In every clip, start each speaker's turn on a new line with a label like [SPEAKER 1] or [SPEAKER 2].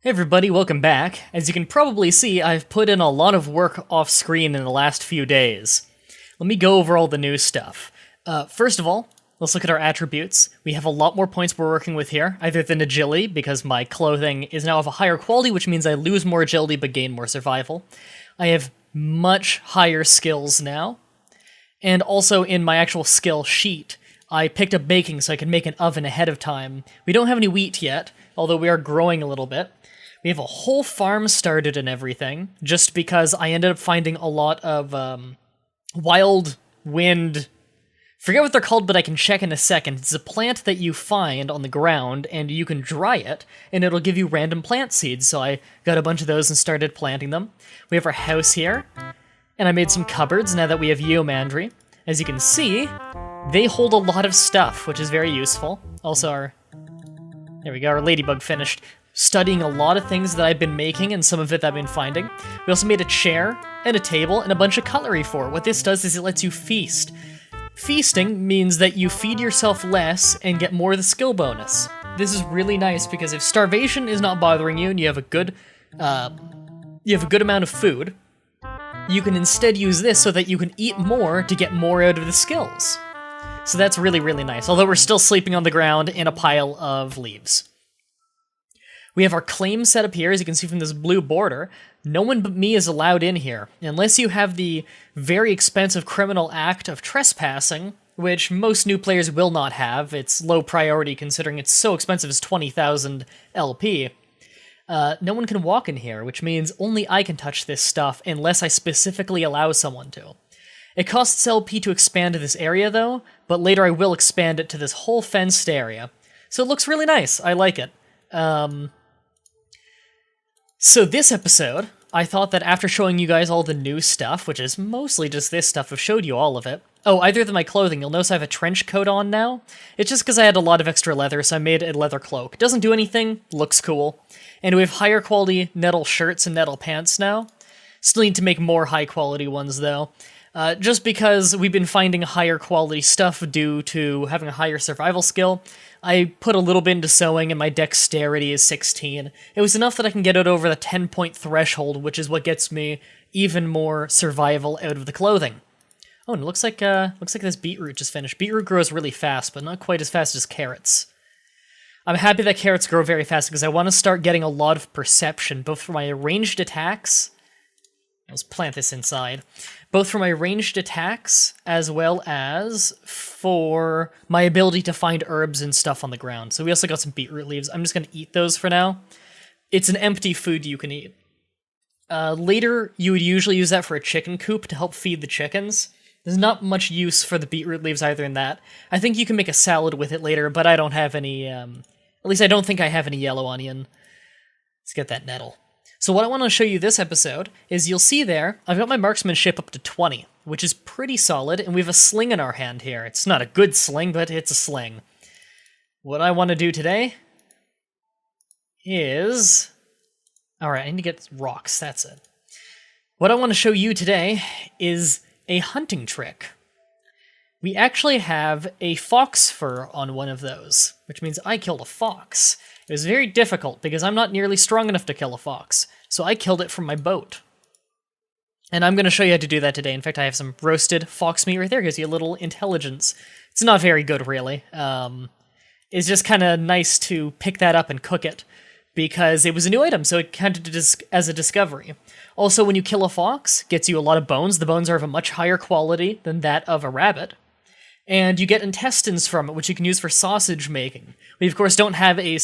[SPEAKER 1] Hey everybody, welcome back. As you can probably see, I've put in a lot of work off screen in the last few days. Let me go over all the new stuff. First of all, let's look at our attributes. We have a lot more points we're working with here, either than agility, because my clothing is now of a higher quality, which means I lose more agility but gain more survival. I have much higher skills now, and also in my actual skill sheet, I picked up baking so I can make an oven ahead of time. We don't have any wheat yet, although we are growing a little bit. We have a whole farm started and everything, just because I ended up finding a lot of wild wind. Forget what they're called, but I can check in a second. It's a plant that you find on the ground, and you can dry it, and it'll give you random plant seeds, so I got a bunch of those and started planting them. We have our house here, and I made some cupboards now that we have Mah-Dry-Bread. As you can see, they hold a lot of stuff, which is very useful. Also, there we go, our ladybug finished. Studying a lot of things that I've been making, and some of it that I've been finding. We also made a chair, and a table, and a bunch of cutlery for it. What this does is it lets you feast. Feasting means that you feed yourself less and get more of the skill bonus. This is really nice, because if starvation is not bothering you, and you have a good amount of food, you can instead use this so that you can eat more to get more out of the skills. So that's really, really nice, although we're still sleeping on the ground in a pile of leaves. We have our claim set up here, as you can see from this blue border. No one but me is allowed in here, unless you have the very expensive criminal act of trespassing, which most new players will not have. It's low priority considering it's so expensive as 20,000 LP. No one can walk in here, which means only I can touch this stuff unless I specifically allow someone to. It costs LP to expand this area though, but later I will expand it to this whole fenced area. So it looks really nice, I like it. So this episode, I thought that after showing you guys all the new stuff, which is mostly just this stuff, I've showed you all of it. Oh, other than my clothing, you'll notice I have a trench coat on now. It's just because I had a lot of extra leather, so I made a leather cloak. Doesn't do anything, looks cool. And we have higher quality nettle shirts and nettle pants now. Still need to make more high quality ones though. Just because we've been finding higher quality stuff due to having a higher survival skill, I put a little bit into sewing and my dexterity is 16. It was enough that I can get it over the 10-point threshold, which is what gets me even more survival out of the clothing. Oh, and it looks like this beetroot just finished. Beetroot grows really fast, but not quite as fast as carrots. I'm happy that carrots grow very fast because I want to start getting a lot of perception, both for my ranged attacks. Let's plant this inside. Both for my ranged attacks, as well as for my ability to find herbs and stuff on the ground. So we also got some beetroot leaves. I'm just going to eat those for now. It's an empty food you can eat. Later, you would usually use that for a chicken coop to help feed the chickens. There's not much use for the beetroot leaves either in that. I think you can make a salad with it later, but I don't have any, at least I don't think I have any yellow onion. Let's get that nettle. So what I want to show you this episode is you'll see there, I've got my marksmanship up to 20, which is pretty solid, and we have a sling in our hand here. It's not a good sling, but it's a sling. What I want to do today is... Alright, I need to get rocks, that's it. What I want to show you today is a hunting trick. We actually have a fox fur on one of those, which means I killed a fox. It was very difficult because I'm not nearly strong enough to kill a fox, so I killed it from my boat. And I'm going to show you how to do that today. In fact, I have some roasted fox meat right there. It gives you a little intelligence. It's not very good, really. It's just kind of nice to pick that up and cook it, because it was a new item, so it counted as a discovery. Also, when you kill a fox, it gets you a lot of bones. The bones are of a much higher quality than that of a rabbit. And you get intestines from it, which you can use for sausage making. We of course don't have a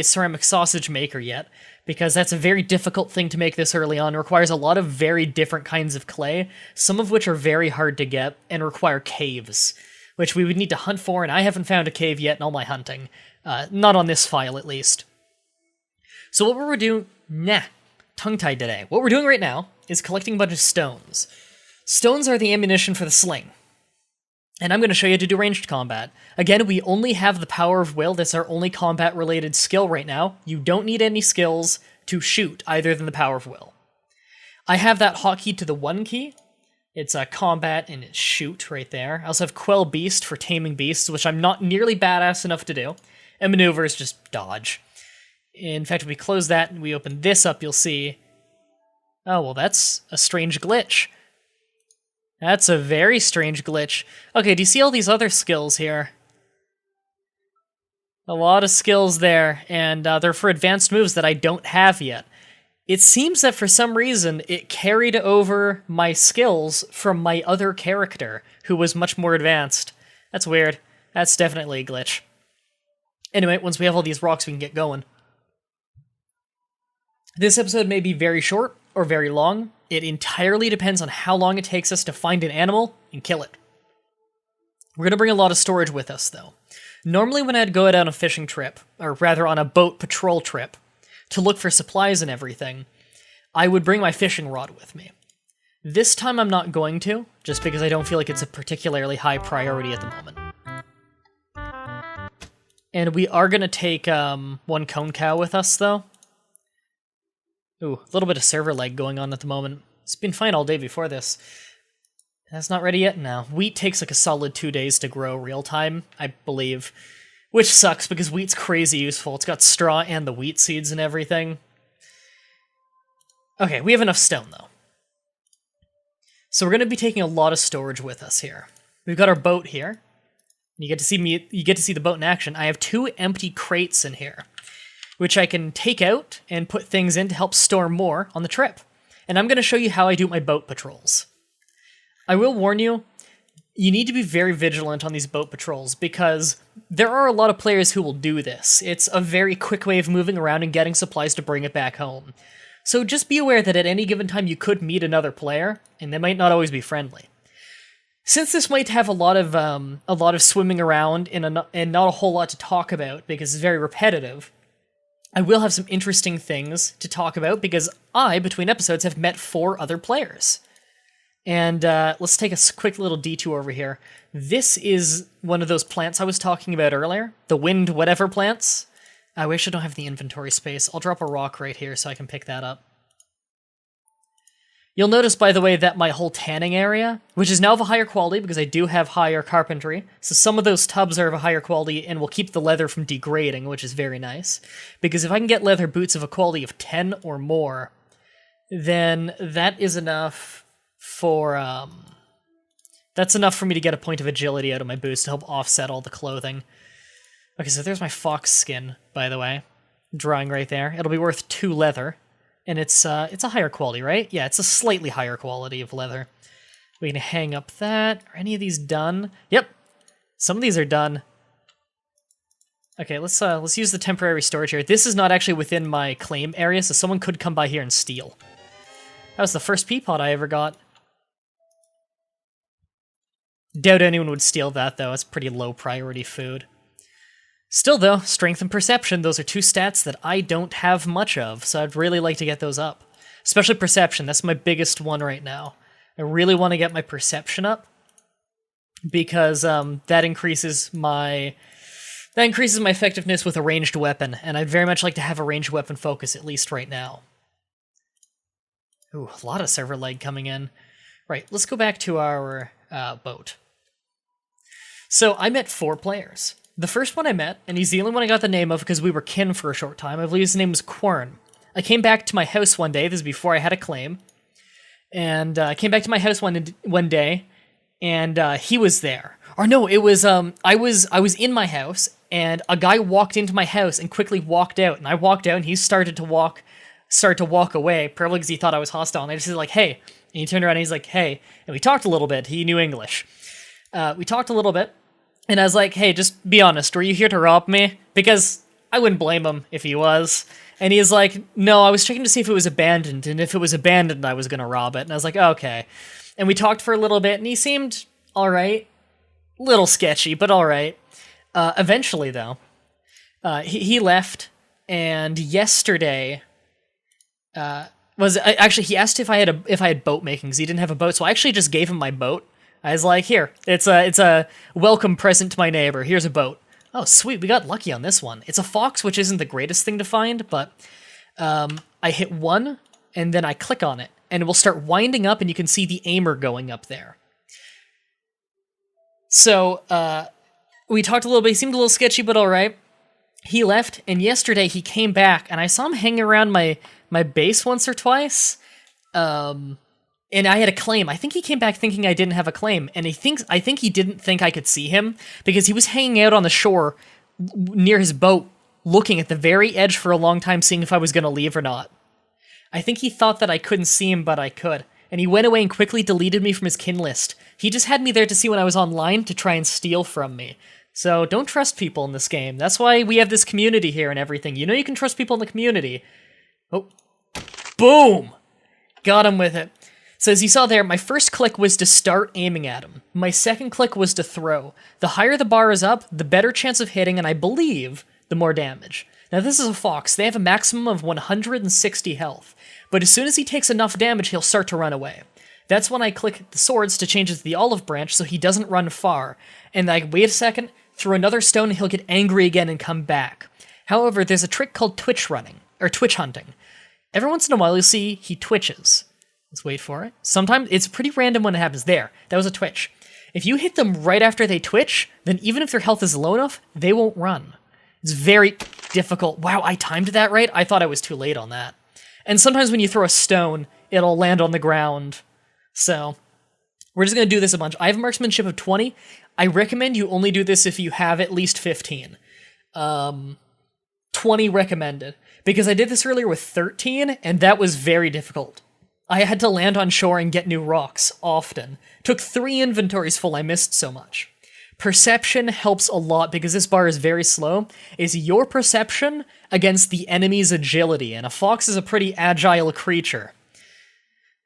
[SPEAKER 1] ceramic sausage maker yet, because that's a very difficult thing to make this early on. It requires a lot of very different kinds of clay, some of which are very hard to get and require caves, which we would need to hunt for, and I haven't found a cave yet in all my hunting. Not on this file, at least. So what we're doing... tongue-tied today. What we're doing right now is collecting a bunch of stones. Stones are the ammunition for the sling. And I'm going to show you how to do ranged combat. Again, we only have the power of will. That's our only combat-related skill right now. You don't need any skills to shoot, other than the power of will. I have that hotkey to the 1 key. It's combat and it's shoot right there. I also have Quell Beast for taming beasts, which I'm not nearly badass enough to do. And maneuver is just dodge. In fact, if we close that and we open this up, you'll see... Oh, well, that's a strange glitch. That's a very strange glitch. Okay, do you see all these other skills here? A lot of skills there, and they're for advanced moves that I don't have yet. It seems that for some reason, it carried over my skills from my other character, who was much more advanced. That's weird. That's definitely a glitch. Anyway, once we have all these rocks, we can get going. This episode may be very short or very long. It entirely depends on how long it takes us to find an animal and kill it. We're going to bring a lot of storage with us, though. Normally when I'd go out on a fishing trip, or rather on a boat patrol trip, to look for supplies and everything, I would bring my fishing rod with me. This time I'm not going to, just because I don't feel like it's a particularly high priority at the moment. And we are going to take one cone cow with us, though. Ooh, a little bit of server lag going on at the moment. It's been fine all day before this. That's not ready yet? No. Wheat takes like a solid 2 days to grow real time, I believe. Which sucks, because wheat's crazy useful. It's got straw and the wheat seeds and everything. Okay, we have enough stone, though. So we're going to be taking a lot of storage with us here. We've got our boat here. You get to see the boat in action. I have 2 empty crates in here, which I can take out and put things in to help store more on the trip. And I'm going to show you how I do my boat patrols. I will warn you, you need to be very vigilant on these boat patrols, because there are a lot of players who will do this. It's a very quick way of moving around and getting supplies to bring it back home. So just be aware that at any given time you could meet another player, and they might not always be friendly. Since this might have a lot of swimming around and not a whole lot to talk about, because it's very repetitive, I will have some interesting things to talk about, because I, between episodes, have met 4 other players. And let's take a quick little detour over here. This is one of those plants I was talking about earlier, the wind whatever plants. I wish I don't have the inventory space. I'll drop a rock right here so I can pick that up. You'll notice, by the way, that my whole tanning area, which is now of a higher quality because I do have higher carpentry, so some of those tubs are of a higher quality and will keep the leather from degrading, which is very nice. Because if I can get leather boots of a quality of 10 or more, then that is enough for, that's enough for me to get a point of agility out of my boots to help offset all the clothing. Okay, so there's my fox skin, by the way, drawing right there. It'll be worth 2 leather. And it's a higher quality, right? Yeah, it's a slightly higher quality of leather. We can hang up that. Are any of these done? Yep, some of these are done. Okay, let's use the temporary storage here. This is not actually within my claim area, so someone could come by here and steal. That was the first pea pod I ever got. Doubt anyone would steal that, though. It's pretty low priority food. Still, though, strength and perception, those are 2 stats that I don't have much of, so I'd really like to get those up. Especially perception, that's my biggest one right now. I really want to get my perception up, because that increases my effectiveness with a ranged weapon, and I'd very much like to have a ranged weapon focus, at least right now. Ooh, a lot of server lag coming in. Right, let's go back to our boat. So I met 4 players. The first one I met, and he's the only one I got the name of because we were kin for a short time, I believe his name was Quern. I came back to my house one day, this is before I had a claim, and I came back to my house one day, and he was there. Or no, it was, I was in my house, and a guy walked into my house and quickly walked out, and I walked out, and he started to walk away, probably because he thought I was hostile, and I just said, like, hey, and he turned around and he's like, hey, and we talked a little bit, he knew English. We talked a little bit, and I was like, hey, just be honest, were you here to rob me? Because I wouldn't blame him if he was. And he's like, no, I was checking to see if it was abandoned, and if it was abandoned, I was going to rob it. And I was like, okay. And we talked for a little bit, and he seemed all right. Little sketchy, but all right. Eventually, though, he left, and yesterday, actually, he asked if I had boat making, because he didn't have a boat, so I actually just gave him my boat. I was like, here, it's a welcome present to my neighbor. Here's a boat. Oh, sweet, we got lucky on this one. It's a fox, which isn't the greatest thing to find, but I hit 1, and then I click on it, and it will start winding up, and you can see the aimer going up there. So, we talked a little bit. He seemed a little sketchy, but all right. He left, and yesterday he came back, and I saw him hanging around my base once or twice. And I had a claim. I think he came back thinking I didn't have a claim, and I think he didn't think I could see him because he was hanging out on the shore near his boat, looking at the very edge for a long time, seeing if I was going to leave or not. I think he thought that I couldn't see him, but I could, and he went away and quickly deleted me from his kin list. He just had me there to see when I was online to try and steal from me. So don't trust people in this game. That's why we have this community here and everything. You know you can trust people in the community. Oh, boom! Got him with it. So as you saw there, my first click was to start aiming at him. My second click was to throw. The higher the bar is up, the better chance of hitting, and I believe the more damage. Now this is a fox. They have a maximum of 160 health. But as soon as he takes enough damage, he'll start to run away. That's when I click the swords to change it to the olive branch so he doesn't run far. And I wait a second, throw another stone, and he'll get angry again and come back. However, there's a trick called twitch hunting. Every once in a while you'll see he twitches. Let's wait for it. Sometimes it's pretty random when it happens. There, that was a twitch. If you hit them right after they twitch, then even if their health is low enough, they won't run. It's very difficult. Wow, I timed that right? I thought I was too late on that. And sometimes when you throw a stone, it'll land on the ground. So, we're just going to do this a bunch. I have a marksmanship of 20. I recommend you only do this if you have at least 15. 20 recommended. Because I did this earlier with 13, and that was very difficult. I had to land on shore and get new rocks, often. Took 3 inventories full, I missed so much. Perception helps a lot because this bar is very slow. Is your perception against the enemy's agility, and a fox is a pretty agile creature.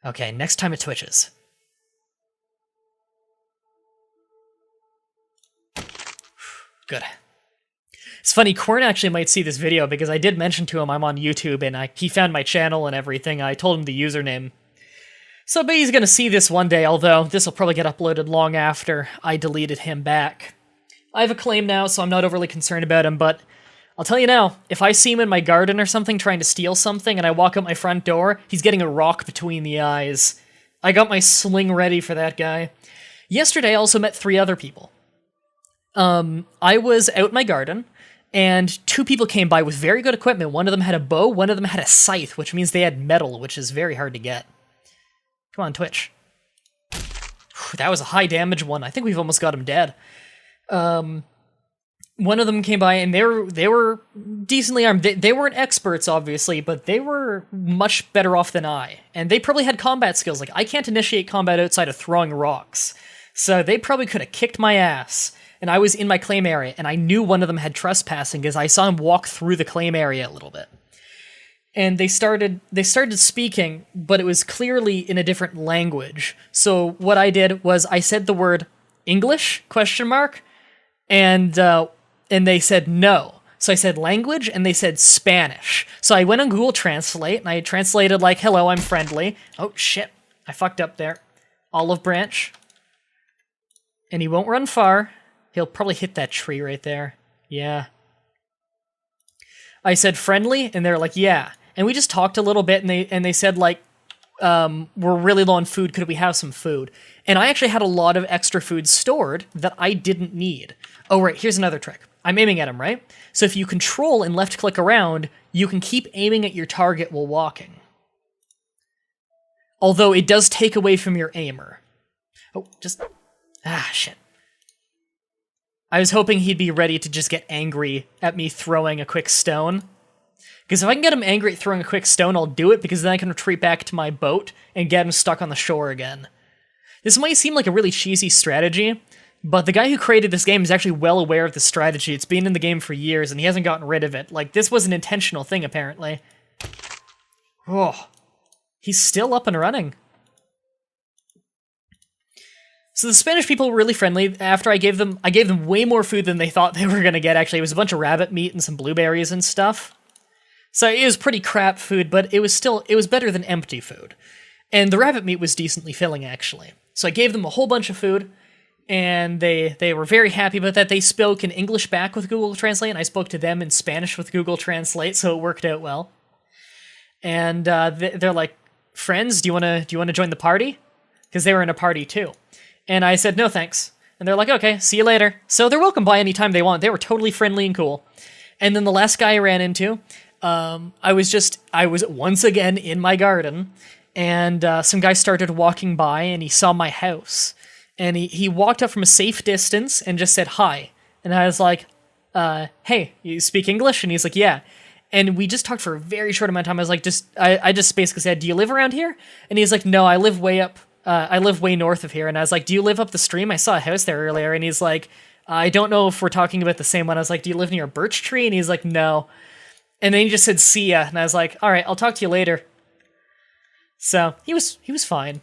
[SPEAKER 1] Okay, next time it twitches. Good. It's funny, Corn actually might see this video because I did mention to him I'm on YouTube and he found my channel and everything. I told him the username. So but he's going to see this one day, although this will probably get uploaded long after I deleted him back. I have a claim now, so I'm not overly concerned about him, but I'll tell you now, if I see him in my garden or something trying to steal something and I walk out my front door, he's getting a rock between the eyes. I got my sling ready for that guy. Yesterday I also met 3 other people. I was out in my garden, and 2 people came by with very good equipment. One of them had a bow, one of them had a scythe, which means they had metal, which is very hard to get. Come on, Twitch. That was a high damage one. I think we've almost got him dead. One of them came by, and they were decently armed. They weren't experts, obviously, but they were much better off than I. And they probably had combat skills. Like, I can't initiate combat outside of throwing rocks. So they probably could have kicked my ass. And I was in my claim area, and I knew one of them had trespassing because I saw him walk through the claim area a little bit. And they started speaking, but it was clearly in a different language. So what I did was I said the word English, ? And they said no. So I said language, and they said Spanish. So I went on Google Translate, and I translated like, hello, I'm friendly. Oh, shit. I fucked up there. Olive branch. And he won't run far. He'll probably hit that tree right there. Yeah. I said friendly, and they're like, yeah. And we just talked a little bit, and they said, like, we're really low on food. Could we have some food? And I actually had a lot of extra food stored that I didn't need. Oh, right. Here's another trick. I'm aiming at him, right? So if you control and left-click around, you can keep aiming at your target while walking. Although it does take away from your aimer. Oh, just... Ah, shit. I was hoping he'd be ready to just get angry at me throwing a quick stone. Because if I can get him angry at throwing a quick stone, I'll do it, because then I can retreat back to my boat and get him stuck on the shore again. This might seem like a really cheesy strategy, but the guy who created this game is actually well aware of the strategy. It's been in the game for years, and he hasn't gotten rid of it. Like, this was an intentional thing, apparently. Oh, he's still up and running. So the Spanish people were really friendly. After I gave them way more food than they thought they were going to get, actually. It was a bunch of rabbit meat and some blueberries and stuff. So it was pretty crap food, but it was better than empty food. And the rabbit meat was decently filling, actually. So I gave them a whole bunch of food, and they were very happy about that. They spoke in English back with Google Translate, and I spoke to them in Spanish with Google Translate, so it worked out well. And they're like, friends, do you want to join the party? Because they were in a party too. And I said, no thanks. And they're like, okay, see you later. So they're welcome by any time they want. They were totally friendly and cool. And then the last guy I ran into, I was once again in my garden, and some guy started walking by, and he saw my house. And he walked up from a safe distance and just said, hi. And I was like, hey, you speak English? And he's like, yeah. And we just talked for a very short amount of time. I was like, I just basically said, do you live around here? And he's like, no, I live way up. I live way north of here. And I was like, do you live up the stream? I saw a house there earlier. And he's like, I don't know if we're talking about the same one. I was like, do you live near a birch tree? And he's like, no. And then he just said, see ya. And I was like, all right, I'll talk to you later. So he was fine.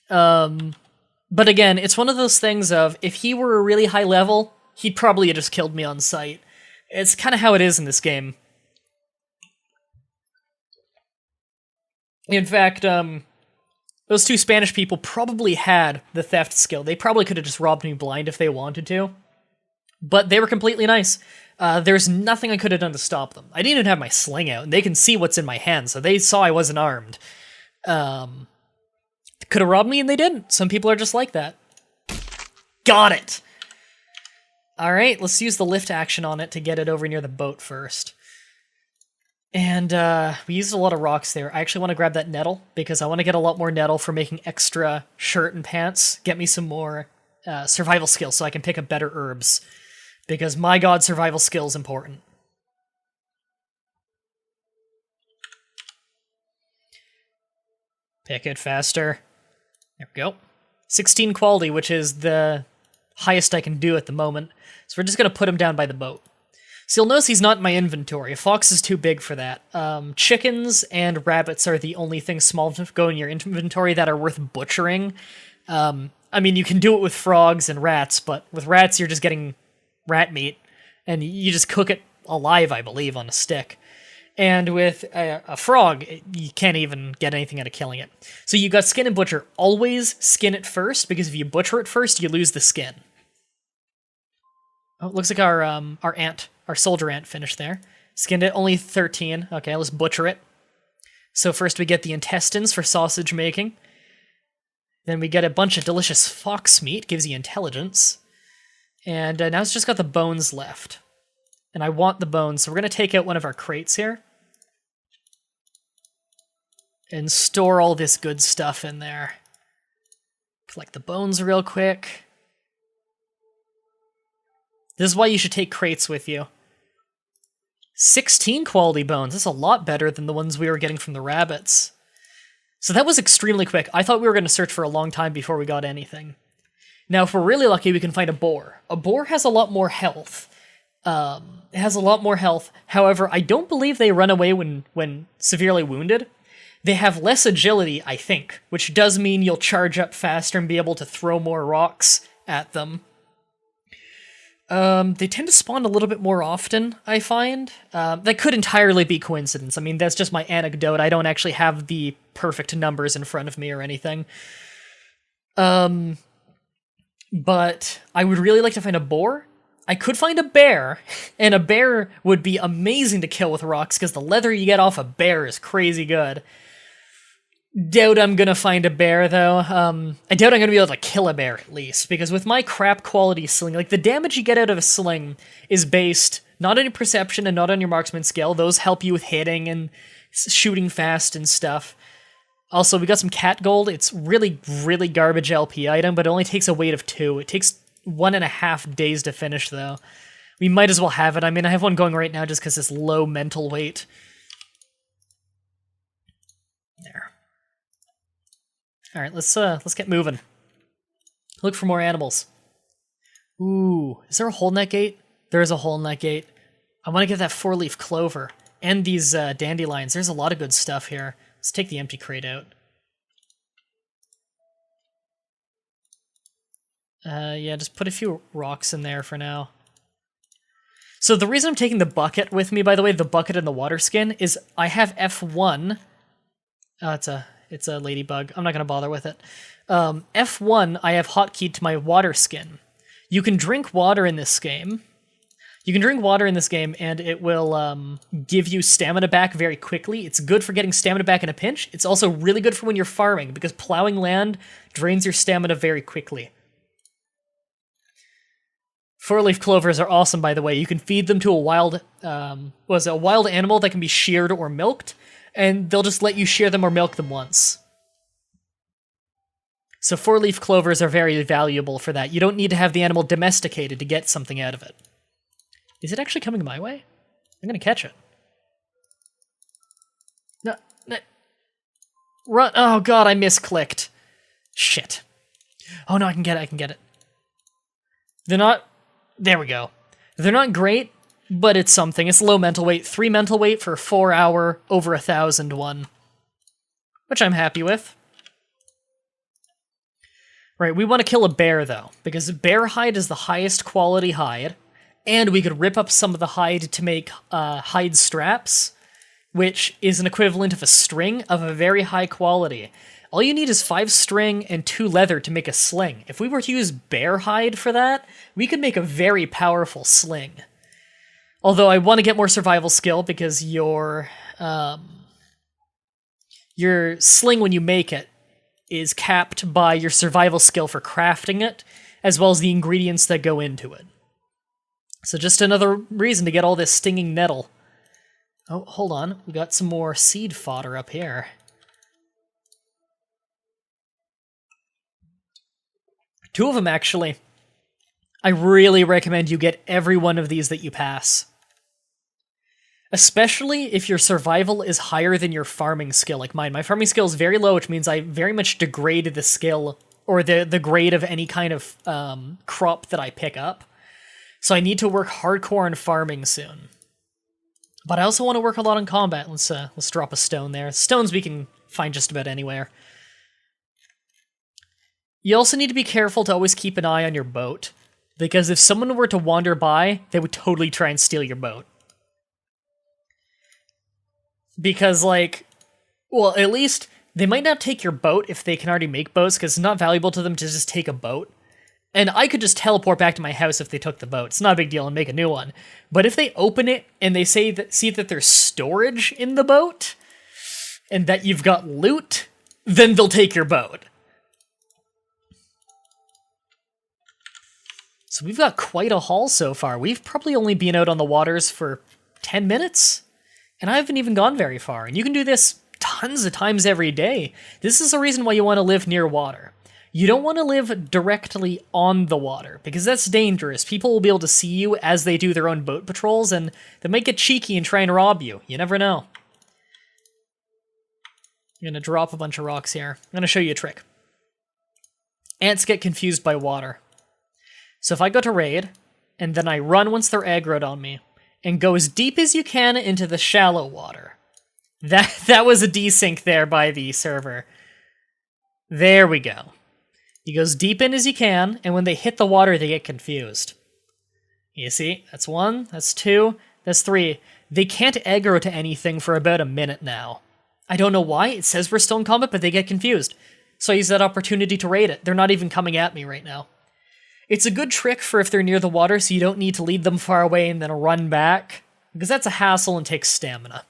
[SPEAKER 1] But again, it's one of those things of, if he were a really high level, he'd probably have just killed me on sight. It's kind of how it is in this game. In fact, those two Spanish people probably had the theft skill. They probably could have just robbed me blind if they wanted to. But they were completely nice. There's nothing I could have done to stop them. I didn't even have my sling out, and they can see what's in my hand, so they saw I wasn't armed. Could have robbed me, and they didn't. Some people are just like that. Got it! Alright, let's use the lift action on it to get it over near the boat first. And we used a lot of rocks there. I actually want to grab that nettle, because I want to get a lot more nettle for making extra shirt and pants. Get me some more survival skills so I can pick up better herbs. Because, my god, survival skill is important. Pick it faster. There we go. 16 quality, which is the highest I can do at the moment. So we're just going to put him down by the boat. So you'll notice he's not in my inventory. A fox is too big for that. Chickens and rabbits are the only things small to go in your inventory that are worth butchering. I mean, you can do it with frogs and rats, but with rats you're just getting rat meat, and you just cook it alive, I believe, on a stick. And with a frog, you can't even get anything out of killing it. So you got skin and butcher. Always skin it first, because if you butcher it first, you lose the skin. Oh, it looks like our soldier ant finished there. Skinned it, only 13. Okay, let's butcher it. So first we get the intestines for sausage making. Then we get a bunch of delicious fox meat, gives you intelligence. And now it's just got the bones left. And I want the bones, so we're going to take out one of our crates here. And store all this good stuff in there. Collect the bones real quick. This is why you should take crates with you. 16 quality bones. That's a lot better than the ones we were getting from the rabbits. So that was extremely quick. I thought we were going to search for a long time before we got anything. Now, if we're really lucky, we can find a boar. A boar has a lot more health. It has a lot more health. However, I don't believe they run away when severely wounded. They have less agility, I think, which does mean you'll charge up faster and be able to throw more rocks at them. They tend to spawn a little bit more often, I find. That could entirely be coincidence. I mean, that's just my anecdote. I don't actually have the perfect numbers in front of me or anything. But I would really like to find a boar. I could find a bear, and a bear would be amazing to kill with rocks, because the leather you get off a bear is crazy good. Doubt I'm gonna find a bear, though. I doubt I'm gonna be able to kill a bear, at least, because with my crap quality sling, like, the damage you get out of a sling is based not on your perception and not on your marksman skill. Those help you with hitting and shooting fast and stuff. Also, we got some cat gold. It's really, really garbage LP item, but it only takes a weight of 2. It takes 1.5 days to finish, though. We might as well have it. I mean, I have one going right now just because it's low mental weight. There. Alright, let's get moving. Look for more animals. Ooh, is there a hole in that gate? There is a hole in that gate. I want to get that 4-leaf clover. And these dandelions. There's a lot of good stuff here. Let's take the empty crate out. Yeah, just put a few rocks in there for now. So the reason I'm taking the bucket with me, by the way, the bucket and the water skin, is I have F1. It's a ladybug. I'm not going to bother with it. F1, I have hotkeyed to my water skin. You can drink water in this game. You can drink water in this game, and it will give you stamina back very quickly. It's good for getting stamina back in a pinch. It's also really good for when you're farming, because plowing land drains your stamina very quickly. Four-leaf clovers are awesome, by the way. You can feed them to a wild, a wild animal that can be sheared or milked, and they'll just let you shear them or milk them once. So four-leaf clovers are very valuable for that. You don't need to have the animal domesticated to get something out of it. Is it actually coming my way? I'm gonna catch it. No. Run! Oh god, I misclicked. Shit. Oh no, I can get it. They're not... There we go. They're not great, but it's something. It's low mental weight. 3 mental weight for a 4-hour, over 1,000 one. Which I'm happy with. Right, we want to kill a bear, though, because bear hide is the highest quality hide, and we could rip up some of the hide to make hide straps, which is an equivalent of a string of a very high quality. All you need is 5 string and 2 leather to make a sling. If we were to use bear hide for that, we could make a very powerful sling. Although I want to get more survival skill, because your sling, when you make it, is capped by your survival skill for crafting it, as well as the ingredients that go into it. So just another reason to get all this stinging nettle. Oh, hold on. We got some more seed fodder up here. Two of them, actually. I really recommend you get every one of these that you pass. Especially if your survival is higher than your farming skill, like mine. My farming skill is very low, which means I very much degrade the skill, or the grade of any kind of crop that I pick up. So I need to work hardcore on farming soon. But I also want to work a lot on combat. Let's drop a stone there. Stones we can find just about anywhere. You also need to be careful to always keep an eye on your boat, because if someone were to wander by, they would totally try and steal your boat. Because, like, well, at least they might not take your boat if they can already make boats, because it's not valuable to them to just take a boat. And I could just teleport back to my house if they took the boat. It's not a big deal and make a new one. But if they open it and they see that there's storage in the boat, and that you've got loot, then they'll take your boat. So we've got quite a haul so far. We've probably only been out on the waters for 10 minutes. And I haven't even gone very far. And you can do this tons of times every day. This is the reason why you want to live near water. You don't want to live directly on the water, because that's dangerous. People will be able to see you as they do their own boat patrols, and they might get cheeky and try and rob you. You never know. I'm going to drop a bunch of rocks here. I'm going to show you a trick. Ants get confused by water. So if I go to raid, and then I run once they're aggroed on me, and go as deep as you can into the shallow water. That was a desync there by the server. There we go. You go as deep in as you can, and when they hit the water, they get confused. You see? That's 1, that's 2, that's 3. They can't aggro to anything for about a minute now. I don't know why. It says we're still in combat, but they get confused. So I use that opportunity to raid it. They're not even coming at me right now. It's a good trick for if they're near the water, so you don't need to lead them far away and then run back, because that's a hassle and takes stamina.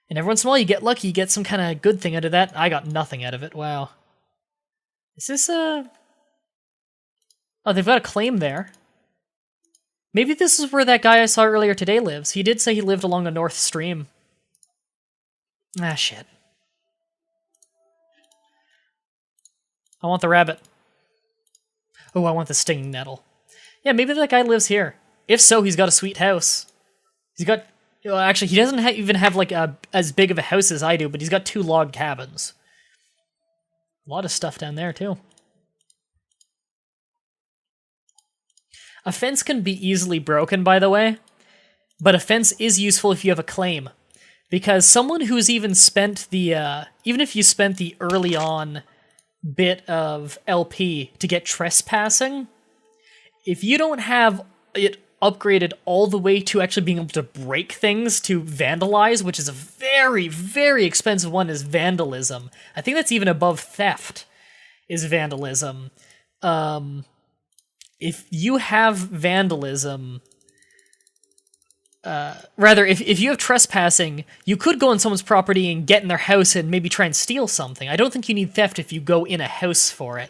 [SPEAKER 1] And every once in a while you get lucky, you get some kind of good thing out of that. I got nothing out of it, wow. Is this a... Oh, they've got a claim there. Maybe this is where that guy I saw earlier today lives. He did say he lived along a north stream. Ah, shit. I want the rabbit. Oh, I want the stinging nettle. Yeah, maybe that guy lives here. If so, he's got a sweet house. He's got... Well, actually, he doesn't even have like as big of a house as I do, but he's got 2 log cabins. A lot of stuff down there, too. A fence can be easily broken, by the way, but a fence is useful if you have a claim. Because someone who's even spent the... even if you spent the early on bit of LP to get trespassing, if you don't have it upgraded all the way to actually being able to break things to vandalize, which is a very, very expensive one, is vandalism. I think that's even above theft, is vandalism. If you have vandalism... if you have trespassing, you could go on someone's property and get in their house and maybe try and steal something. I don't think you need theft if you go in a house for it.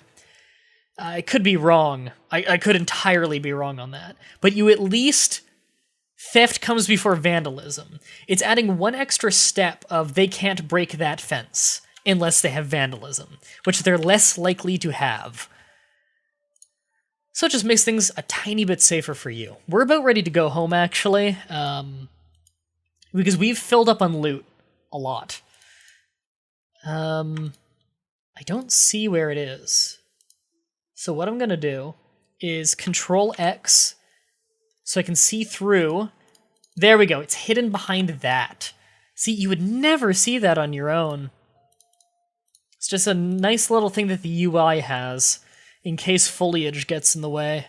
[SPEAKER 1] I could be wrong. I could entirely be wrong on that. But you at least... Theft comes before vandalism. It's adding one extra step of they can't break that fence unless they have vandalism, which they're less likely to have. So it just makes things a tiny bit safer for you. We're about ready to go home, actually, because we've filled up on loot a lot. I don't see where it is. So what I'm going to do is Control X so I can see through. There we go. It's hidden behind that. See, you would never see that on your own. It's just a nice little thing that the UI has in case foliage gets in the way.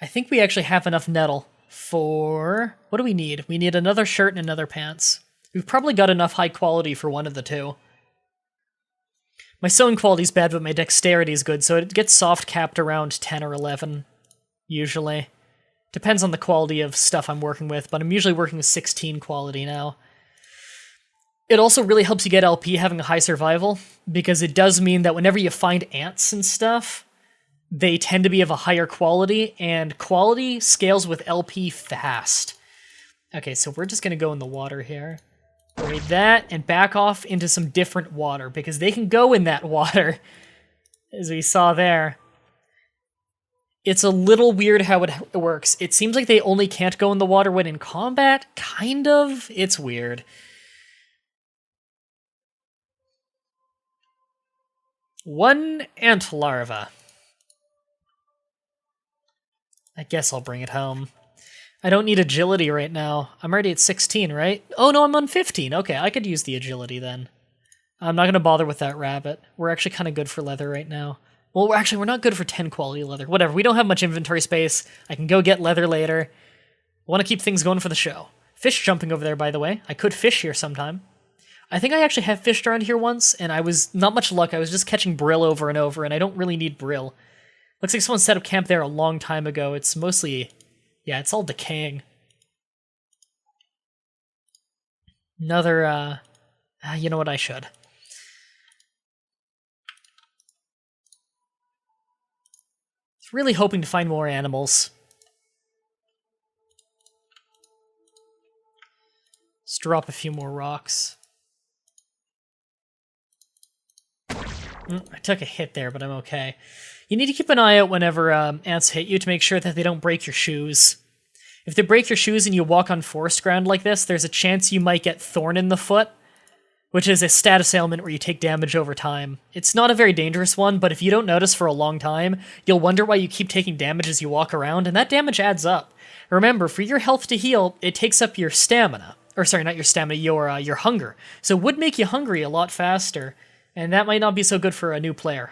[SPEAKER 1] I think we actually have enough nettle for... What do we need? We need another shirt and another pants. We've probably got enough high quality for one of the two. My sewing quality's bad, but my dexterity's good, so it gets soft capped around 10 or 11, usually. Depends on the quality of stuff I'm working with, but I'm usually working with 16 quality now. It also really helps you get LP having a high survival, because it does mean that whenever you find ants and stuff, they tend to be of a higher quality, and quality scales with LP fast. Okay, so we're just going to go in the water here. Read that, and back off into some different water, because they can go in that water, as we saw there. It's a little weird how it works. It seems like they only can't go in the water when in combat, kind of. It's weird. One ant larva. I guess I'll bring it home. I don't need agility right now. I'm already at 16, right? Oh no, I'm on 15. Okay, I could use the agility then. I'm not going to bother with that rabbit. We're actually kind of good for leather right now. Well, we're not good for 10 quality leather. Whatever, we don't have much inventory space. I can go get leather later. I want to keep things going for the show. Fish jumping over there, by the way. I could fish here sometime. I think I actually have fished around here once, and I was not much luck. I was just catching brill over and over, and I don't really need brill. Looks like someone set up camp there a long time ago. It's mostly... yeah, it's all decaying. Another, you know what, I should. I was really hoping to find more animals. Let's drop a few more rocks. I took a hit there, but I'm okay. You need to keep an eye out whenever ants hit you to make sure that they don't break your shoes. If they break your shoes and you walk on forest ground like this, there's a chance you might get thorn in the foot, which is a status ailment where you take damage over time. It's not a very dangerous one, but if you don't notice for a long time, you'll wonder why you keep taking damage as you walk around, and that damage adds up. Remember, for your health to heal, it takes up your stamina. Or sorry, not your stamina, your hunger. So it would make you hungry a lot faster, and that might not be so good for a new player.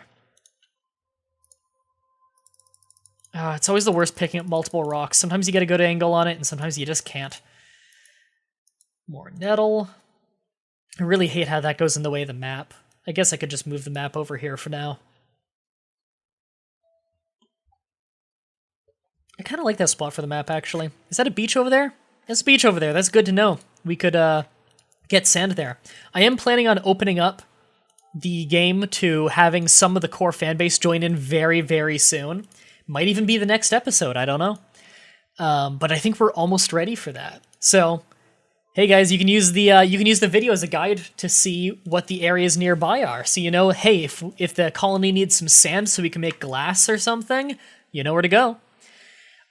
[SPEAKER 1] It's always the worst picking up multiple rocks. Sometimes you get a good angle on it, and sometimes you just can't. More nettle. I really hate how that goes in the way of the map. I guess I could just move the map over here for now. I kind of like that spot for the map, actually. Is that a beach over there? There's a beach over there. That's good to know. We could get sand there. I am planning on opening up the game to having some of the core fanbase join in very, very soon. Might even be the next episode, I don't know. But I think we're almost ready for that. So, hey guys, you can use the video as a guide to see what the areas nearby are. So you know, hey, if the colony needs some sand so we can make glass or something, you know where to go.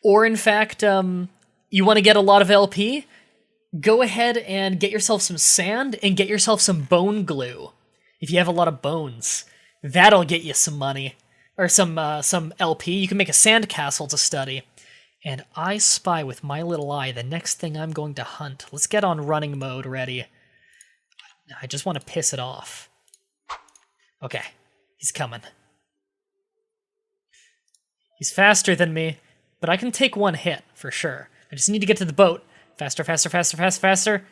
[SPEAKER 1] Or in fact, you want to get a lot of LP, go ahead and get yourself some sand and get yourself some bone glue. If you have a lot of bones, that'll get you some money. Or some LP. You can make a sand castle to study. And I spy with my little eye the next thing I'm going to hunt. Let's get on running mode ready. I just want to piss it off. Okay, he's coming. He's faster than me, but I can take one hit for sure. I just need to get to the boat. Faster, faster, faster, faster, faster.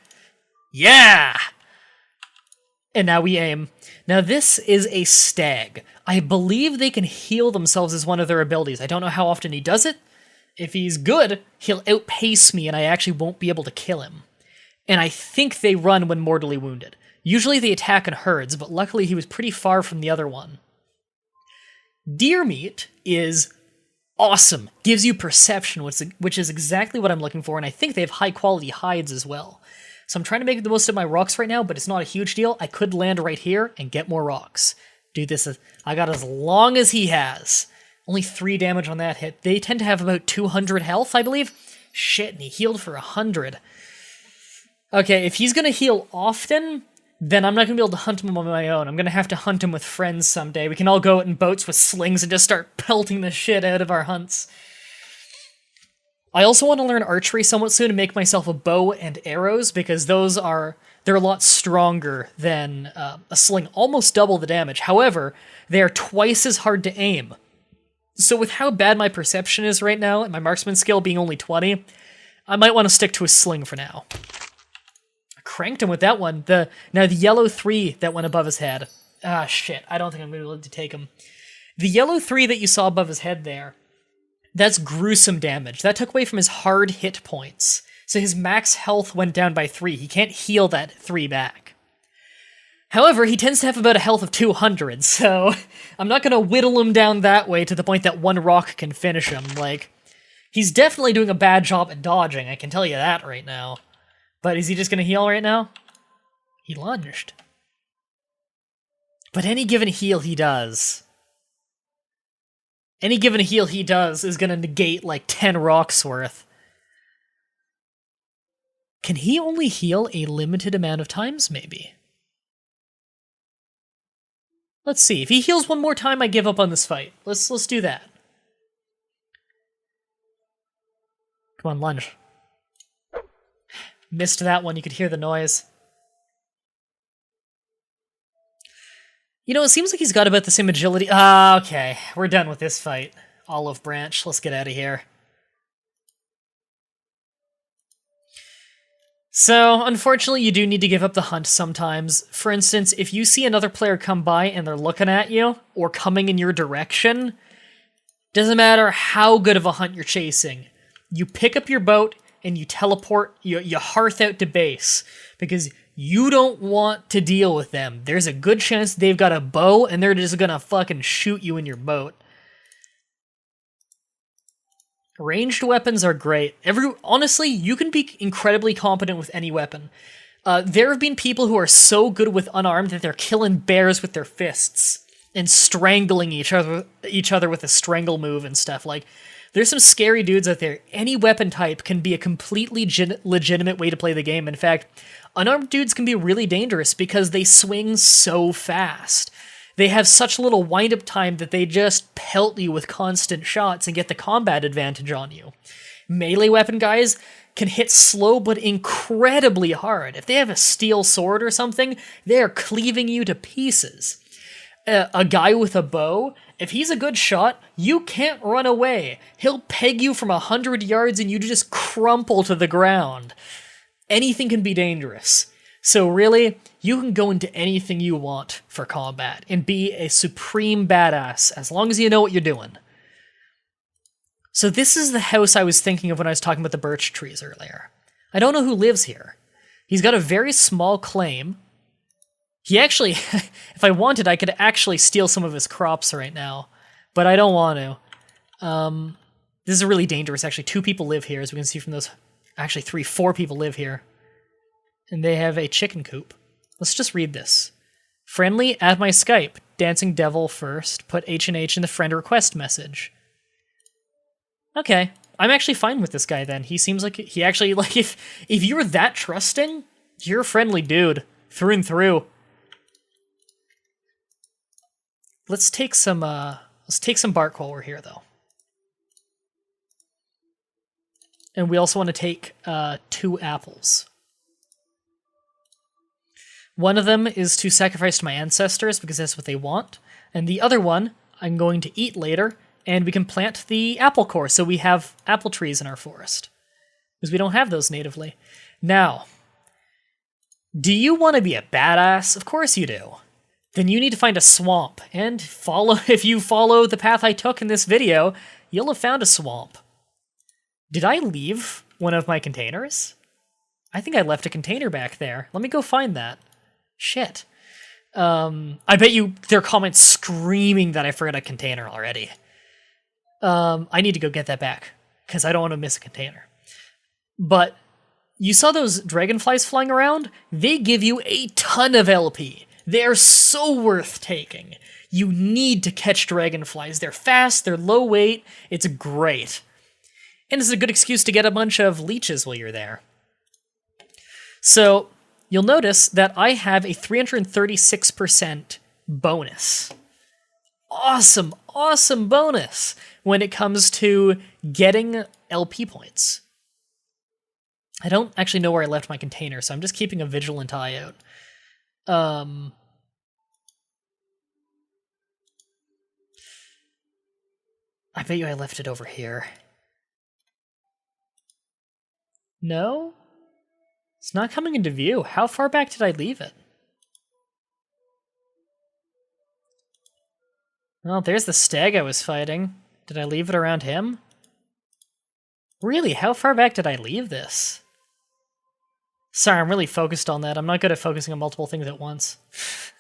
[SPEAKER 1] Yeah! And now we aim. Now this is a stag. I believe they can heal themselves as one of their abilities. I don't know how often he does it. If he's good, he'll outpace me and I actually won't be able to kill him. And I think they run when mortally wounded. Usually they attack in herds, but luckily he was pretty far from the other one. Deer meat is awesome. Gives you perception, which is exactly what I'm looking for, and I think they have high quality hides as well. So I'm trying to make the most of my rocks right now, but it's not a huge deal. I could land right here and get more rocks. Do this. I got as long as he has. Only 3 damage on that hit. They tend to have about 200 health, I believe. Shit, and he healed for 100. Okay, if he's going to heal often, then I'm not going to be able to hunt him on my own. I'm going to have to hunt him with friends someday. We can all go out in boats with slings and just start pelting the shit out of our hunts. I also want to learn archery somewhat soon and make myself a bow and arrows, because they're a lot stronger than a sling, almost double the damage. However, they are twice as hard to aim. So with how bad my perception is right now, and my marksman skill being only 20, I might want to stick to a sling for now. I cranked him with that one. Now the yellow 3 that went above his head. Ah, shit, I don't think I'm going to be able to take him. The yellow 3 that you saw above his head there, that's gruesome damage. That took away from his hard hit points. So his max health went down by 3. He can't heal that 3 back. However, he tends to have about a health of 200, so I'm not going to whittle him down that way to the point that 1 rock can finish him. Like, he's definitely doing a bad job at dodging, I can tell you that right now. But is he just going to heal right now? He lunged. But any given heal he does... Any given heal he does is going to negate like 10 rocks worth. Can he only heal a limited amount of times, maybe? Let's see. If he heals 1 more time, I give up on this fight. Let's do that. Come on, lunge. Missed that one. You could hear the noise. You know, it seems like he's got about the same agility. Ah, okay. We're done with this fight. Olive branch. Let's get out of here. So, unfortunately, you do need to give up the hunt sometimes. For instance, if you see another player come by and they're looking at you, or coming in your direction, doesn't matter how good of a hunt you're chasing. You pick up your boat and you teleport, you hearth out to base, because you don't want to deal with them. There's a good chance they've got a bow and they're just gonna fucking shoot you in your boat. Ranged weapons are great. Honestly, you can be incredibly competent with any weapon. There have been people who are so good with unarmed that they're killing bears with their fists and strangling each other with a strangle move and stuff. Like, there's some scary dudes out there. Any weapon type can be a completely legitimate way to play the game. In fact, unarmed dudes can be really dangerous because they swing so fast. They have such little wind-up time that they just pelt you with constant shots and get the combat advantage on you. Melee weapon guys can hit slow but incredibly hard. If they have a steel sword or something, they're cleaving you to pieces. A guy with a bow, if he's a good shot, you can't run away. He'll peg you from 100 yards and you just crumple to the ground. Anything can be dangerous. So really, you can go into anything you want for combat and be a supreme badass as long as you know what you're doing. So this is the house I was thinking of when I was talking about the birch trees earlier. I don't know who lives here. He's got a very small claim. He actually, if I wanted, I could actually steal some of his crops right now, but I don't want to. This is really dangerous, actually. 2 people live here, as we can see from those. Actually, 4 people live here. And they have a chicken coop. Let's just read this. Friendly, add my Skype. Dancing Devil first. Put H&H in the friend request message. Okay. I'm actually fine with this guy then. He seems like he actually, like, if you're that trusting, you're a friendly dude. Through and through. Let's take some bark while we're here, though. And we also want to take 2 apples. One of them is to sacrifice to my ancestors, because that's what they want. And the other one, I'm going to eat later, and we can plant the apple core, so we have apple trees in our forest. Because we don't have those natively. Now, do you want to be a badass? Of course you do. Then you need to find a swamp, and if you follow the path I took in this video, you'll have found a swamp. Did I leave one of my containers? I think I left a container back there. Let me go find that. Shit. I bet you there are comments screaming that I forgot a container already. I need to go get that back, because I don't want to miss a container. But you saw those dragonflies flying around? They give you a ton of LP. They are so worth taking. You need to catch dragonflies. They're fast, they're low weight, it's great. And it's a good excuse to get a bunch of leeches while you're there. So, you'll notice that I have a 336% bonus. Awesome, awesome bonus when it comes to getting LP points. I don't actually know where I left my container, so I'm just keeping a vigilant eye out. I bet you I left it over here. No? It's not coming into view. How far back did I leave it? Well, there's the stag I was fighting. Did I leave it around him? Really, how far back did I leave this? Sorry, I'm really focused on that. I'm not good at focusing on multiple things at once.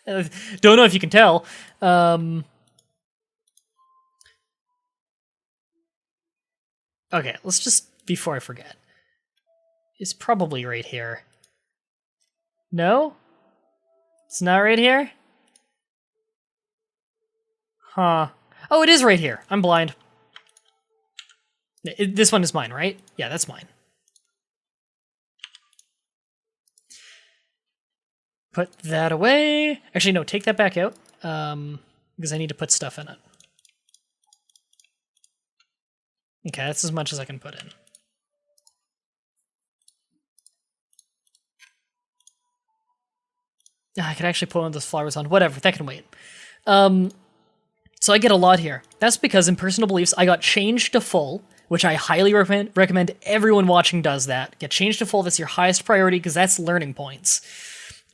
[SPEAKER 1] Don't know if you can tell. Okay, let's just, before I forget. It's probably right here. No? It's not right here? Huh. Oh, it is right here. I'm blind. This one is mine, right? Yeah, that's mine. Put that away. Actually, no, take that back out. Because I need to put stuff in it. Okay, that's as much as I can put in. I could actually put one of those flowers on. Whatever, that can wait. So I get a lot here. That's because in Personal Beliefs, I got changed to full, which I highly recommend everyone watching does that. Get changed to full, that's your highest priority, because that's learning points.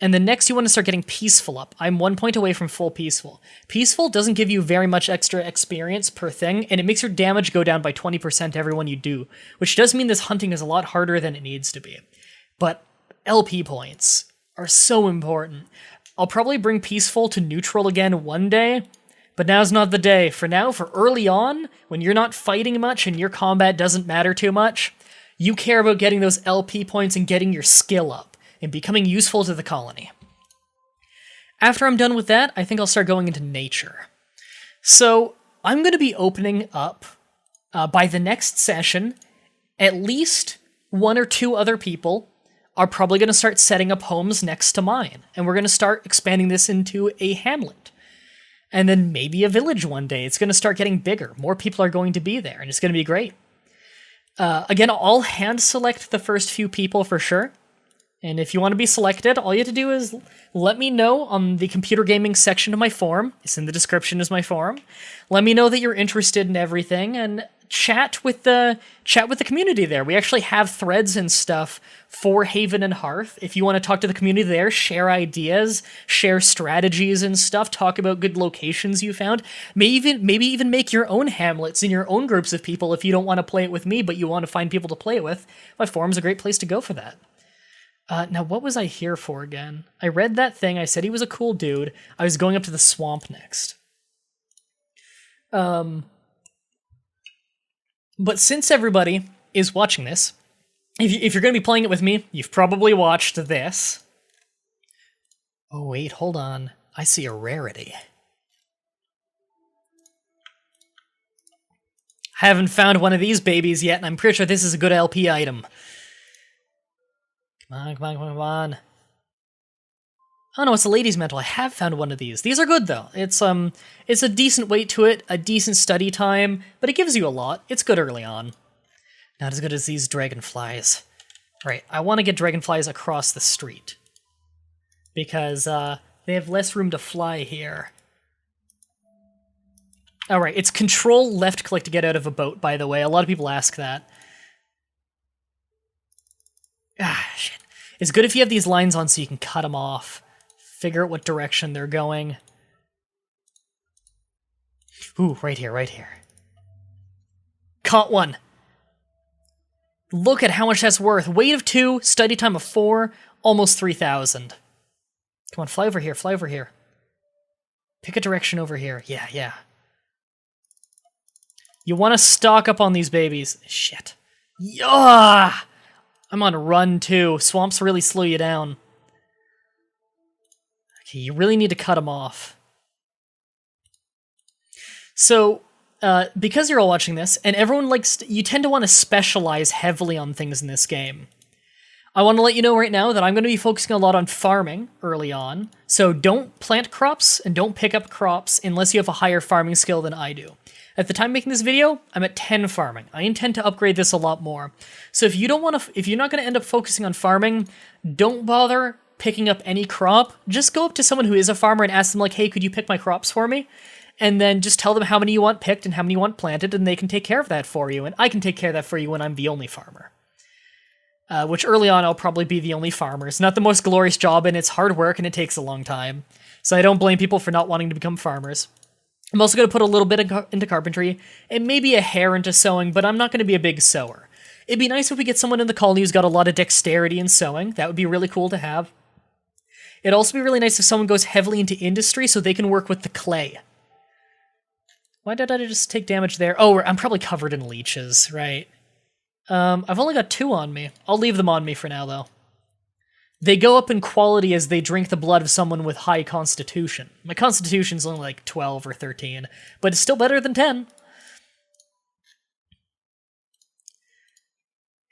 [SPEAKER 1] And then next you want to start getting Peaceful up. I'm 1 point away from full Peaceful. Peaceful doesn't give you very much extra experience per thing, and it makes your damage go down by 20% every one you do, which does mean this hunting is a lot harder than it needs to be. But LP points are so important. I'll probably bring Peaceful to neutral again one day, but now's not the day. For now, for early on, when you're not fighting much and your combat doesn't matter too much, you care about getting those LP points and getting your skill up and becoming useful to the colony. After I'm done with that, I think I'll start going into nature. So I'm going to be opening up, by the next session, at least 1 or 2 other people are probably going to start setting up homes next to mine, and we're going to start expanding this into a hamlet. And then maybe a village one day. It's going to start getting bigger. More people are going to be there, and it's going to be great. Again, I'll hand select the first few people for sure. And if you want to be selected, all you have to do is let me know on the computer gaming section of my forum. It's in the description as my forum. Let me know that you're interested in everything, and chat with the community there. We actually have threads and stuff for Haven and Hearth. If you want to talk to the community there, share ideas, share strategies and stuff, talk about good locations you found. Maybe even make your own hamlets in your own groups of people if you don't want to play it with me, but you want to find people to play it with. My forum's a great place to go for that. Now, what was I here for again? I read that thing. I said he was a cool dude. I was going up to the swamp next. But since everybody is watching this, if you're going to be playing it with me, you've probably watched this. Oh, wait, hold on. I see a rarity. I haven't found one of these babies yet, and I'm pretty sure this is a good LP item. Come on, come on, come on. Oh no, it's a lady's mantle. I have found one of these. These are good though. It's a decent weight to it, a decent study time, but it gives you a lot. It's good early on. Not as good as these dragonflies. Right, I want to get dragonflies across the street. Because they have less room to fly here. Alright, it's control left click to get out of a boat, by the way. A lot of people ask that. Ah, shit. It's good if you have these lines on so you can cut them off. Figure out what direction they're going. Ooh, right here, right here. Caught one. Look at how much that's worth. Weight of 2, study time of 4, almost 3,000. Come on, fly over here, fly over here. Pick a direction over here. Yeah, yeah. You want to stock up on these babies. Shit. Yeah! I'm on a run, too. Swamps really slow you down. Okay, you really need to cut them off. So, because you're all watching this, and everyone likes... you tend to want to specialize heavily on things in this game. I want to let you know right now that I'm going to be focusing a lot on farming early on, so don't plant crops and don't pick up crops unless you have a higher farming skill than I do. At the time making this video, I'm at 10 farming. I intend to upgrade this a lot more. So if you don't want to, if you're not going to end up focusing on farming, don't bother picking up any crop. Just go up to someone who is a farmer and ask them like, hey, could you pick my crops for me? And then just tell them how many you want picked and how many you want planted, and they can take care of that for you. And I can take care of that for you when I'm the only farmer. Which early on, I'll probably be the only farmer. It's not the most glorious job, and it's hard work, and it takes a long time. So I don't blame people for not wanting to become farmers. I'm also going to put a little bit into carpentry, and maybe a hair into sewing, but I'm not going to be a big sewer. It'd be nice if we get someone in the colony who's got a lot of dexterity in sewing. That would be really cool to have. It'd also be really nice if someone goes heavily into industry so they can work with the clay. Why did I just take damage there? Oh, I'm probably covered in leeches, right? I've only got 2 on me. I'll leave them on me for now, though. They go up in quality as they drink the blood of someone with high constitution. My constitution's only like 12 or 13, but it's still better than 10.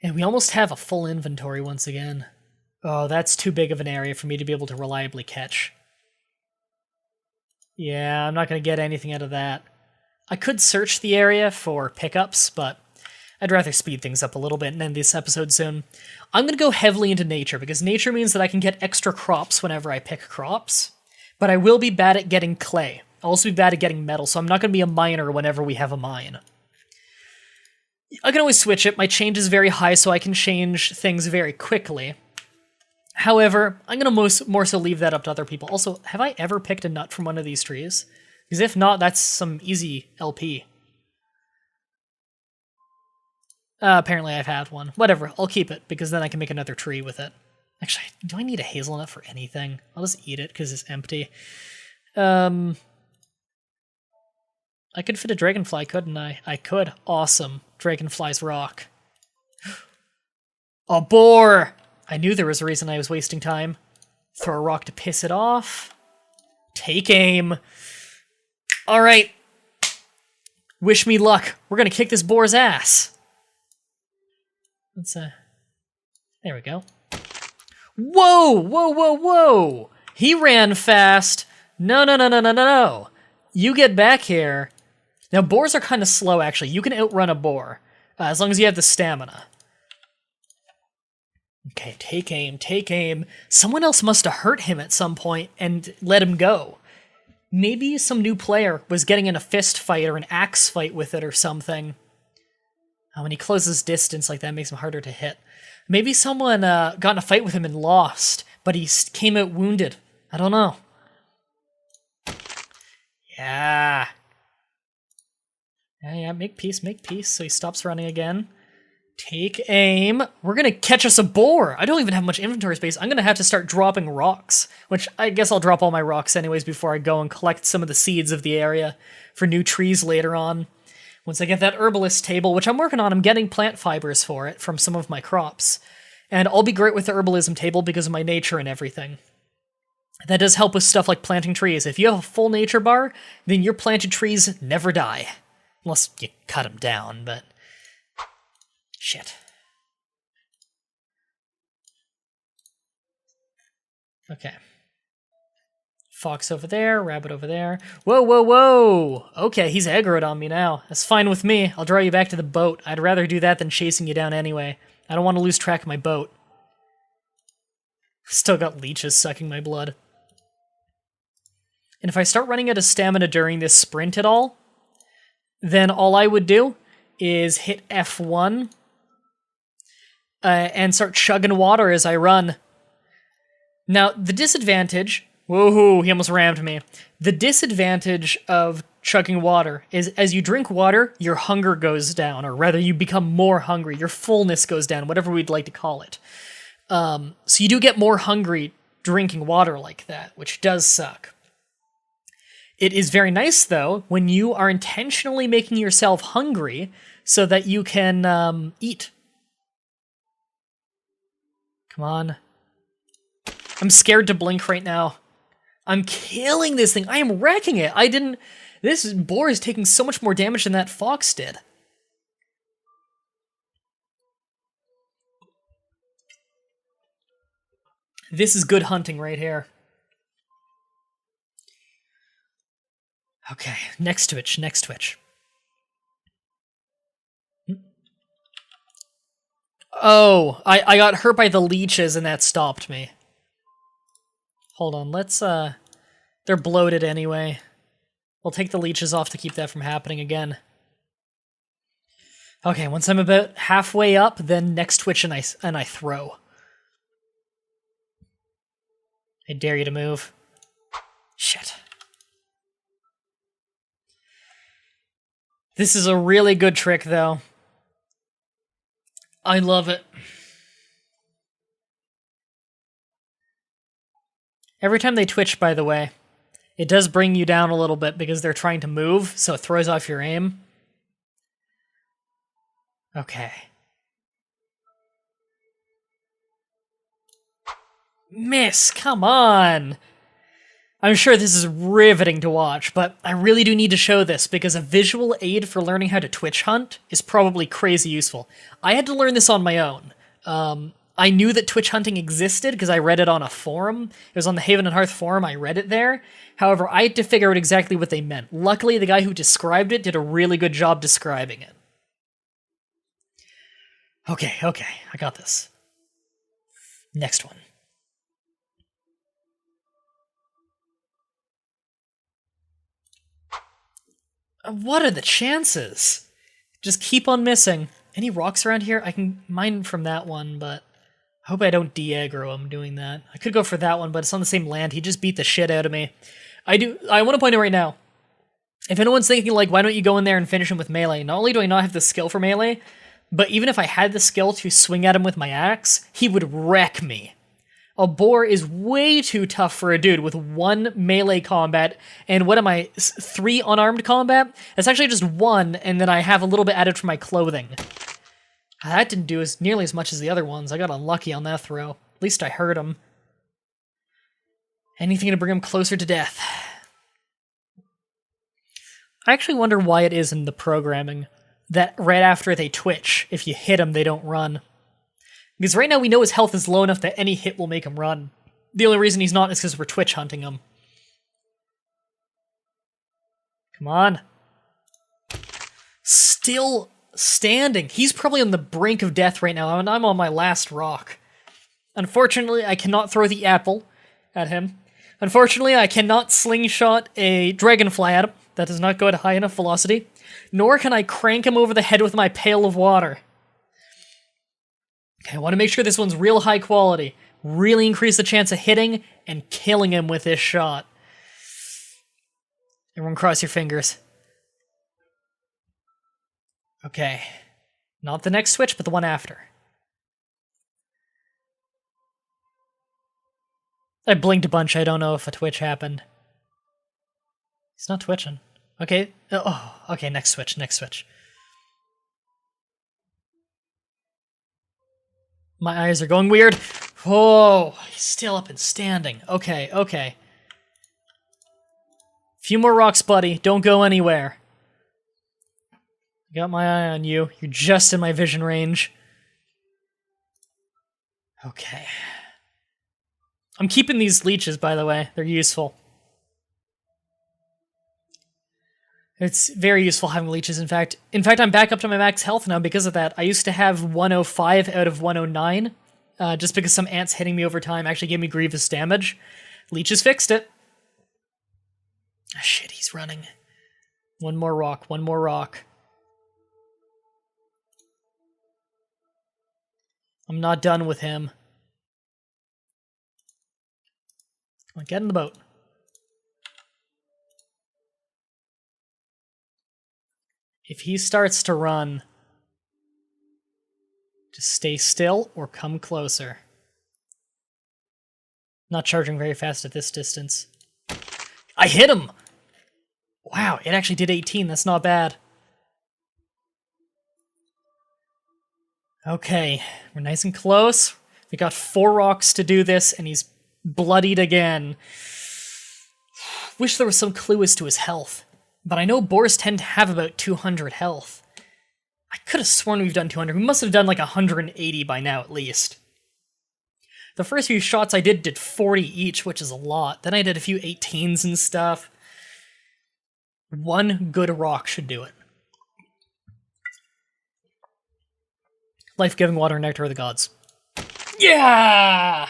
[SPEAKER 1] And we almost have a full inventory once again. Oh, that's too big of an area for me to be able to reliably catch. Yeah, I'm not going to get anything out of that. I could search the area for pickups, but I'd rather speed things up a little bit and end this episode soon. I'm going to go heavily into nature, because nature means that I can get extra crops whenever I pick crops, but I will be bad at getting clay. I'll also be bad at getting metal, so I'm not going to be a miner whenever we have a mine. I can always switch it. My change is very high, so I can change things very quickly. However, I'm going to more so leave that up to other people. Also, have I ever picked a nut from one of these trees? Because if not, that's some easy LP. Apparently I've had one. Whatever, I'll keep it, because then I can make another tree with it. Actually, do I need a hazelnut for anything? I'll just eat it, because it's empty. I could fit a dragonfly, couldn't I? I could. Awesome. Dragonflies rock. A boar! I knew there was a reason I was wasting time. Throw a rock to piss it off. Take aim. Alright. Wish me luck. We're gonna kick this boar's ass. Let's, there we go. Whoa! Whoa, whoa, whoa! He ran fast. No, no, no, no, no, no, no. You get back here. Now, boars are kind of slow, actually. You can outrun a boar, as long as you have the stamina. Okay, take aim, take aim. Someone else must have hurt him at some point and let him go. Maybe some new player was getting in a fist fight or an axe fight with it or something. When he closes distance like that, it makes him harder to hit. Maybe someone got in a fight with him and lost, but he came out wounded. I don't know. Yeah. Yeah, make peace, so he stops running again. Take aim. We're gonna catch us a boar. I don't even have much inventory space. I'm gonna have to start dropping rocks, which I guess I'll drop all my rocks anyways before I go and collect some of the seeds of the area for new trees later on. Once I get that herbalist table, which I'm working on, I'm getting plant fibers for it from some of my crops. And I'll be great with the herbalism table because of my nature and everything. That does help with stuff like planting trees. If you have a full nature bar, then your planted trees never die. Unless you cut them down, but... shit. Okay. Fox over there, rabbit over there. Whoa, whoa, whoa! Okay, he's aggroed on me now. That's fine with me. I'll draw you back to the boat. I'd rather do that than chasing you down anyway. I don't want to lose track of my boat. Still got leeches sucking my blood. And if I start running out of stamina during this sprint at all, then all I would do is hit F1 and start chugging water as I run. Now, the disadvantage... woohoo, he almost rammed me. The disadvantage of chugging water is as you drink water, your hunger goes down, or rather you become more hungry. Your fullness goes down, whatever we'd like to call it. So you do get more hungry drinking water like that, which does suck. It is very nice, though, when you are intentionally making yourself hungry so that you can eat. Come on. I'm scared to blink right now. I'm killing this thing. I am wrecking it. This boar is taking so much more damage than that fox did. This is good hunting right here. Okay, next twitch. Oh, I got hurt by the leeches and that stopped me. Hold on, they're bloated anyway. We'll take the leeches off to keep that from happening again. Okay, once I'm about halfway up, then next twitch and I throw. I dare you to move. Shit. This is a really good trick, though. I love it. Every time they twitch, by the way, it does bring you down a little bit because they're trying to move, so it throws off your aim. Okay. Miss, come on! I'm sure this is riveting to watch, but I really do need to show this because a visual aid for learning how to twitch hunt is probably crazy useful. I had to learn this on my own. I knew that twitch hunting existed because I read it on a forum. It was on the Haven Hearth forum, I read it there. However, I had to figure out exactly what they meant. Luckily, the guy who described it did a really good job describing it. Okay, I got this. Next one. What are the chances? Just keep on missing. Any rocks around here? I can mine from that one, but I hope I don't de-aggro him doing that. I could go for that one, but it's on the same land. He just beat the shit out of me. I want to point out right now, if anyone's thinking, like, why don't you go in there and finish him with melee? Not only do I not have the skill for melee, but even if I had the skill to swing at him with my axe, he would wreck me. A boar is way too tough for a dude with 1 melee combat, and what am I, 3 unarmed combat? It's actually just 1, and then I have a little bit added for my clothing. That didn't do nearly as much as the other ones. I got unlucky on that throw. At least I hurt him. Anything to bring him closer to death. I actually wonder why it is in the programming that right after they twitch, if you hit them, they don't run. Because right now we know his health is low enough that any hit will make him run. The only reason he's not is because we're twitch hunting him. Come on. Still standing. He's probably on the brink of death right now, and I'm on my last rock. Unfortunately, I cannot throw the apple at him. Unfortunately, I cannot slingshot a dragonfly at him. That does not go at a high enough velocity. Nor can I crank him over the head with my pail of water. Okay, I want to make sure this one's real high quality. Really increase the chance of hitting and killing him with this shot. Everyone cross your fingers. Okay. Not the next switch, but the one after. I blinked a bunch. I don't know if a twitch happened. He's not twitching. Okay. Oh, okay, next switch. My eyes are going weird. Oh, he's still up and standing. Okay. Few more rocks, buddy. Don't go anywhere. Got my eye on you. You're just in my vision range. Okay. I'm keeping these leeches, by the way. They're useful. It's very useful having leeches, in fact. I'm back up to my max health now because of that. I used to have 105 out of 109, just because some ants hitting me over time actually gave me grievous damage. Leeches fixed it. Ah, shit, he's running. One more rock. I'm not done with him. Come on, get in the boat. If he starts to run, just stay still or come closer. Not charging very fast at this distance. I hit him! Wow, it actually did 18. That's not bad. Okay, we're nice and close. We got 4 rocks to do this, and he's bloodied again. Wish there was some clue as to his health. But I know boars tend to have about 200 health. I could have sworn we've done 200. We must have done like 180 by now at least. The first few shots I did 40 each, which is a lot. Then I did a few 18s and stuff. 1 good rock should do it. Life-giving water, nectar of the gods. Yeah!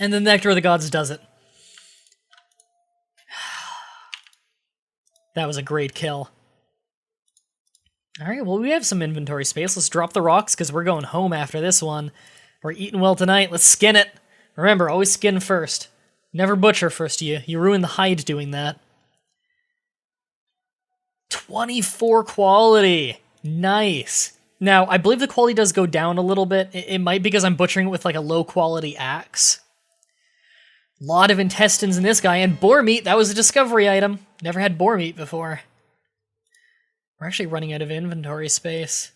[SPEAKER 1] And the nectar of the gods does it. That was a great kill. Alright, well, we have some inventory space. Let's drop the rocks, because we're going home after this one. We're eating well tonight. Let's skin it. Remember, always skin first. Never butcher first. You ruin the hide doing that. 24 quality. Nice. Now, I believe the quality does go down a little bit. It might because I'm butchering it with like a low quality axe. Lot of intestines in this guy, and boar meat, that was a discovery item. Never had boar meat before. We're actually running out of inventory space.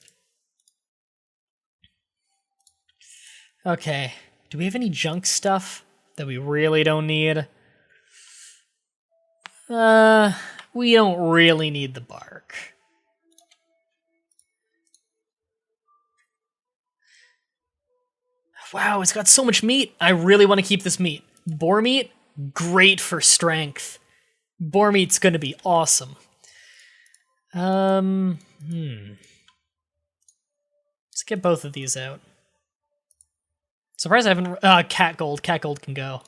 [SPEAKER 1] Okay, do we have any junk stuff that we really don't need? We don't really need the bark. Wow, it's got so much meat. I really want to keep this meat. Boar meat, great for strength. Boar meat's gonna be awesome. Let's get both of these out. Surprised I haven't... cat gold. Cat gold can go.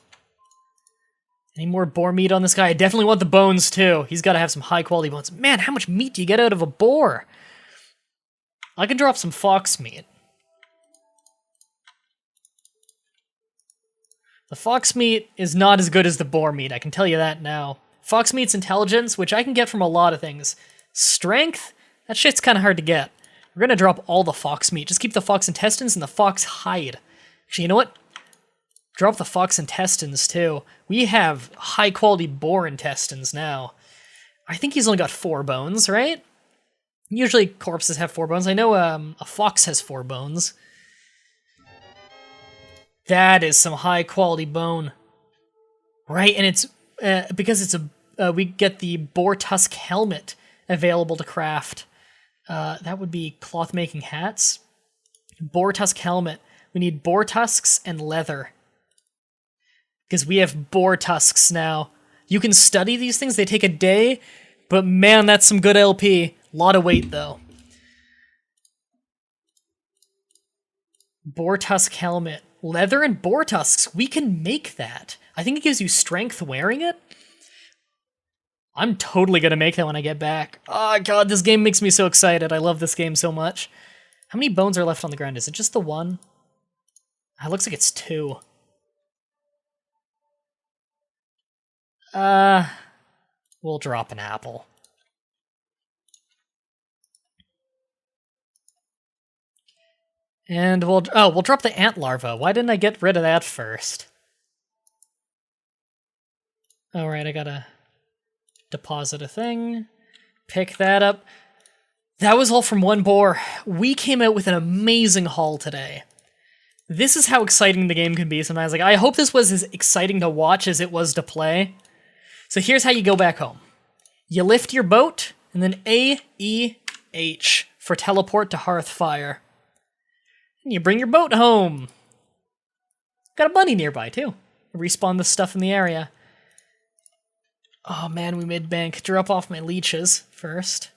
[SPEAKER 1] Any more boar meat on this guy? I definitely want the bones, too. He's got to have some high-quality bones. Man, how much meat do you get out of a boar? I can drop some fox meat. The fox meat is not as good as the boar meat, I can tell you that now. Fox meat's intelligence, which I can get from a lot of things. Strength? That shit's kind of hard to get. We're going to drop all the fox meat. Just keep the fox intestines and the fox hide. Actually, you know what? Drop the fox intestines, too. We have high-quality boar intestines now. I think he's only got 4 bones, right? Usually corpses have 4 bones. I know a fox has 4 bones. That is some high-quality bone. Right, and it's... because it's a... we get the boar tusk helmet available to craft. That would be cloth-making hats. Boar tusk helmet. We need boar tusks and leather. Because we have boar tusks now. You can study these things, they take a day, but man, that's some good LP. Lot of weight, though. Boar tusk helmet. Leather and boar tusks, we can make that. I think it gives you strength wearing it. I'm totally gonna make that when I get back. Oh god, this game makes me so excited. I love this game so much. How many bones are left on the ground? Is it just the 1? It looks like it's 2. We'll drop an apple. And we'll drop the ant larva. Why didn't I get rid of that first? All right, I gotta deposit a thing. Pick that up. That was all from 1 boar. We came out with an amazing haul today. This is how exciting the game can be sometimes. Like, I hope this was as exciting to watch as it was to play. So here's how you go back home. You lift your boat, and then A-E-H for teleport to Hearthfire. And you bring your boat home. Got a bunny nearby, too. Respawn the stuff in the area. Oh man, we made bank. Drop off my leeches first.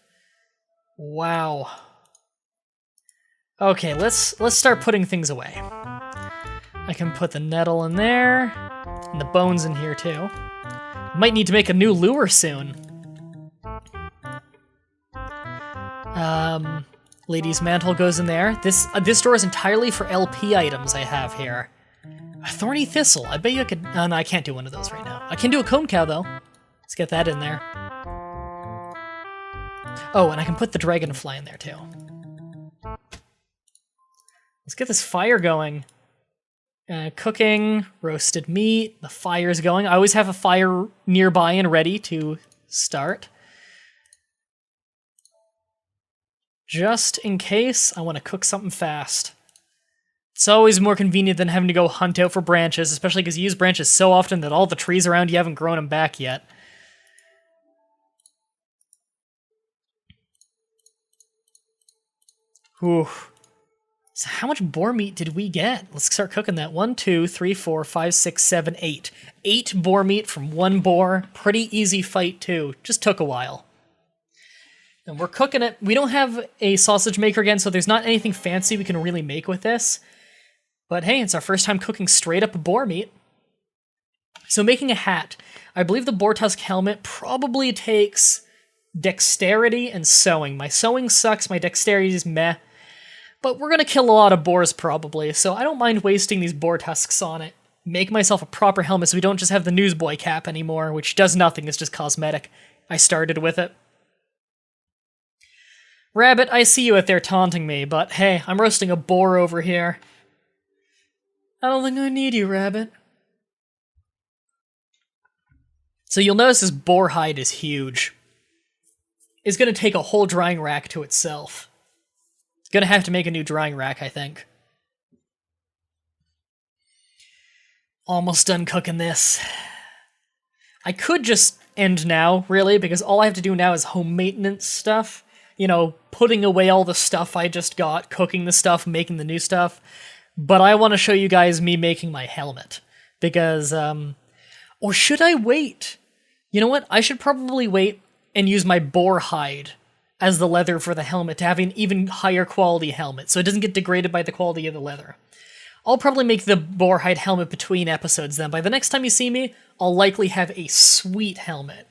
[SPEAKER 1] Wow. Okay, let's start putting things away. I can put the nettle in there, and the bones in here too. Might need to make a new lure soon. Lady's mantle goes in there. This drawer is entirely for LP items I have here. A thorny thistle. I bet you could... Oh, no, I can't do one of those right now. I can do a cone cow, though. Let's get that in there. Oh, and I can put the dragonfly in there, too. Let's get this fire going. Cooking, roasted meat, the fire's going. I always have a fire nearby and ready to start. Just in case I want to cook something fast. It's always more convenient than having to go hunt out for branches, especially because you use branches so often that all the trees around you haven't grown them back yet. Ooh. So how much boar meat did we get? Let's start cooking that. 1, 2, 3, 4, 5, 6, 7, 8. 8 boar meat from one boar. Pretty easy fight, too. Just took a while. And we're cooking it. We don't have a sausage maker again, so there's not anything fancy we can really make with this. But hey, it's our first time cooking straight up boar meat. So making a hat. I believe the boar tusk helmet probably takes dexterity and sewing. My sewing sucks, my dexterity is meh. But we're going to kill a lot of boars probably, so I don't mind wasting these boar tusks on it. Make myself a proper helmet so we don't just have the newsboy cap anymore, which does nothing, it's just cosmetic. I started with it. Rabbit, I see you out there taunting me, but hey, I'm roasting a boar over here. I don't think I need you, Rabbit. So you'll notice this boar hide is huge. It's going to take a whole drying rack to itself. Gonna have to make a new drying rack, I think. Almost done cooking this. I could just end now, really, because all I have to do now is home maintenance stuff. You know, putting away all the stuff I just got, cooking the stuff, making the new stuff. But I want to show you guys me making my helmet. Because, or should I wait? You know what? I should probably wait and use my boar hide as the leather for the helmet to have an even higher quality helmet, so it doesn't get degraded by the quality of the leather. I'll probably make the boar hide helmet between episodes then. By the next time you see me, I'll likely have a sweet helmet.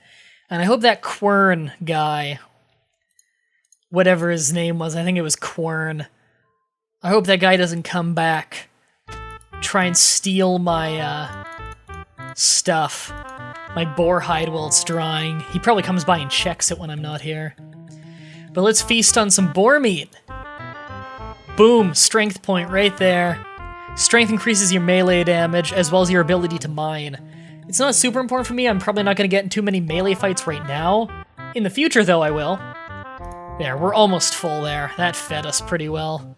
[SPEAKER 1] And I hope that Quern guy, whatever his name was, I think it was Quern, I hope that guy doesn't come back, try and steal my stuff, my boar hide while it's drying. He probably comes by and checks it when I'm not here. But let's feast on some boar meat. Boom, strength point right there. Strength increases your melee damage as well as your ability to mine. It's not super important for me, I'm probably not going to get in too many melee fights right now. In the future though, I will. There, we're almost full there. That fed us pretty well.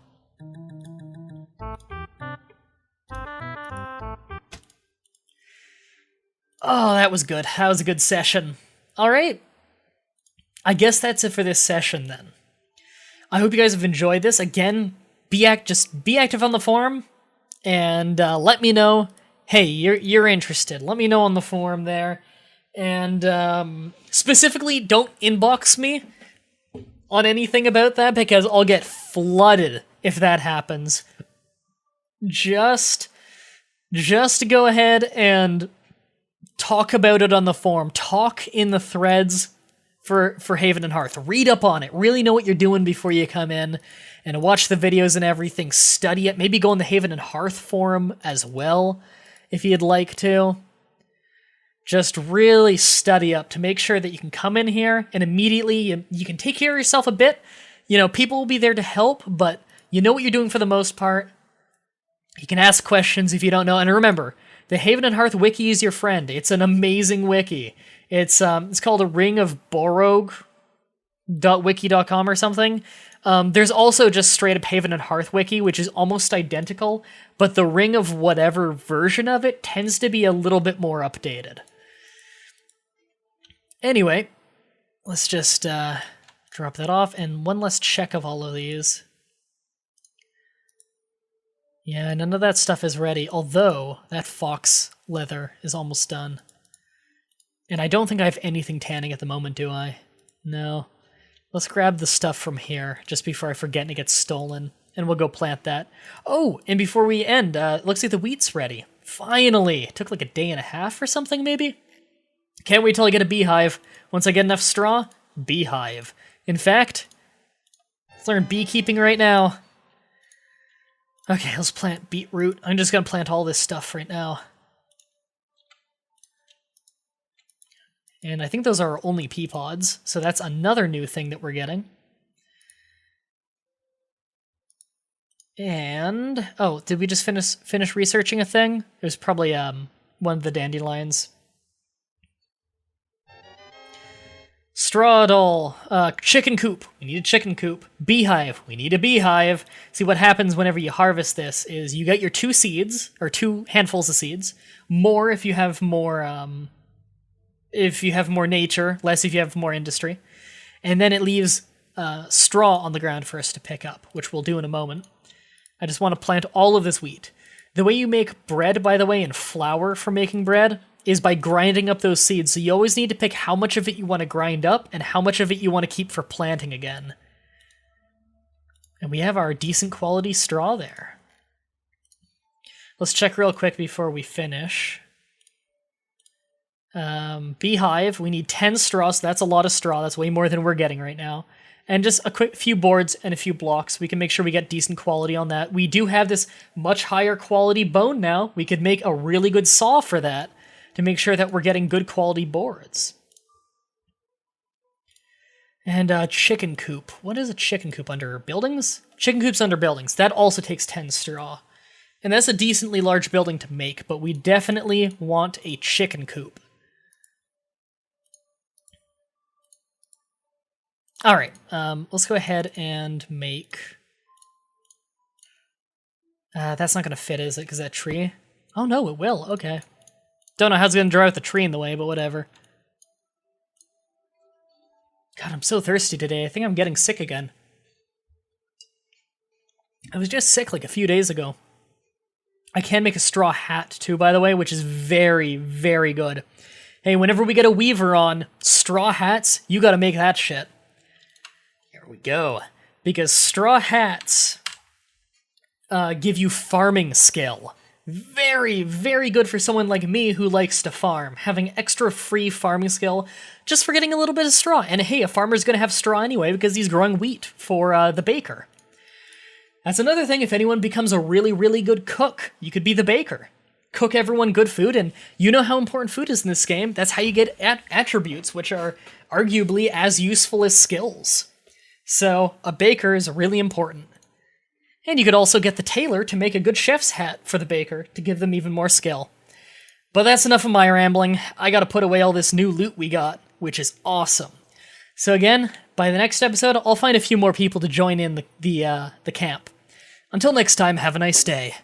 [SPEAKER 1] Oh, that was good. That was a good session. Alright. I guess that's it for this session then. I hope you guys have enjoyed this. Again, just be active on the forum and let me know. Hey, you're interested. Let me know on the forum there. And specifically, don't inbox me on anything about that because I'll get flooded if that happens. Just go ahead and talk about it on the forum. Talk in the threads for Haven and Hearth. Read up on it. Really know what you're doing before you come in and watch the videos and everything. Study it. Maybe go on the Haven and Hearth forum as well if you'd like to. Just really study up to make sure that you can come in here and immediately you can take care of yourself a bit. You know, people will be there to help, but you know what you're doing for the most part. You can ask questions if you don't know. And remember, the Haven and Hearth wiki is your friend. It's an amazing wiki. It's called a Ring of Borog.wiki.com or something. There's also just straight up Haven and Hearth wiki, which is almost identical, but the Ring of whatever version of it tends to be a little bit more updated. Anyway, let's just drop that off, and one last check of all of these. Yeah, none of that stuff is ready, although that fox leather is almost done. And I don't think I have anything tanning at the moment, do I? No. Let's grab the stuff from here, just before I forget and it gets stolen, and we'll go plant that. Oh, and before we end, it looks like the wheat's ready. Finally! It took like a day and a half or something, maybe? Can't wait till I get a beehive. Once I get enough straw, beehive. In fact, let's learn beekeeping right now. Okay, let's plant beetroot. I'm just gonna plant all this stuff right now. And I think those are only pea pods, so that's another new thing that we're getting. And oh, did we just finish researching a thing? It was probably one of the dandelions. Straw doll, chicken coop. We need a chicken coop. Beehive. We need a beehive. See, what happens whenever you harvest this is you get your 2 seeds, or 2 handfuls of seeds. More if you have more, nature. Less if you have more industry. And then it leaves straw on the ground for us to pick up, which we'll do in a moment. I just want to plant all of this wheat. The way you make bread, by the way, and flour for making bread is by grinding up those seeds. So you always need to pick how much of it you want to grind up and how much of it you want to keep for planting again. And we have our decent quality straw there. Let's check real quick before we finish. Beehive, we need 10 straw, so that's a lot of straw. That's way more than we're getting right now. And just a quick few boards and a few blocks. We can make sure we get decent quality on that. We do have this much higher quality bone now. We could make a really good saw for that to make sure that we're getting good quality boards. And chicken coop. What is a chicken coop under buildings? Chicken coop's under buildings. That also takes 10 straw. And that's a decently large building to make, but we definitely want a chicken coop. All right, let's go ahead and make... that's not going to fit, is it? Because that tree? Oh, no, it will. Okay. Don't know how it's going to draw out the tree in the way, but whatever. God, I'm so thirsty today. I think I'm getting sick again. I was just sick like a few days ago. I can make a straw hat, too, by the way, which is very, very good. Hey, whenever we get a weaver on straw hats, you got to make that shit. We go, because straw hats give you farming skill. Very, very good for someone like me who likes to farm. Having extra free farming skill just for getting a little bit of straw. And hey, a farmer's going to have straw anyway because he's growing wheat for the baker. That's another thing, if anyone becomes a really, really good cook, you could be the baker. Cook everyone good food, and you know how important food is in this game. That's how you get attributes, which are arguably as useful as skills. So, a baker is really important. And you could also get the tailor to make a good chef's hat for the baker to give them even more skill. But that's enough of my rambling. I gotta put away all this new loot we got, which is awesome. So again, by the next episode, I'll find a few more people to join in the camp. Until next time, have a nice day.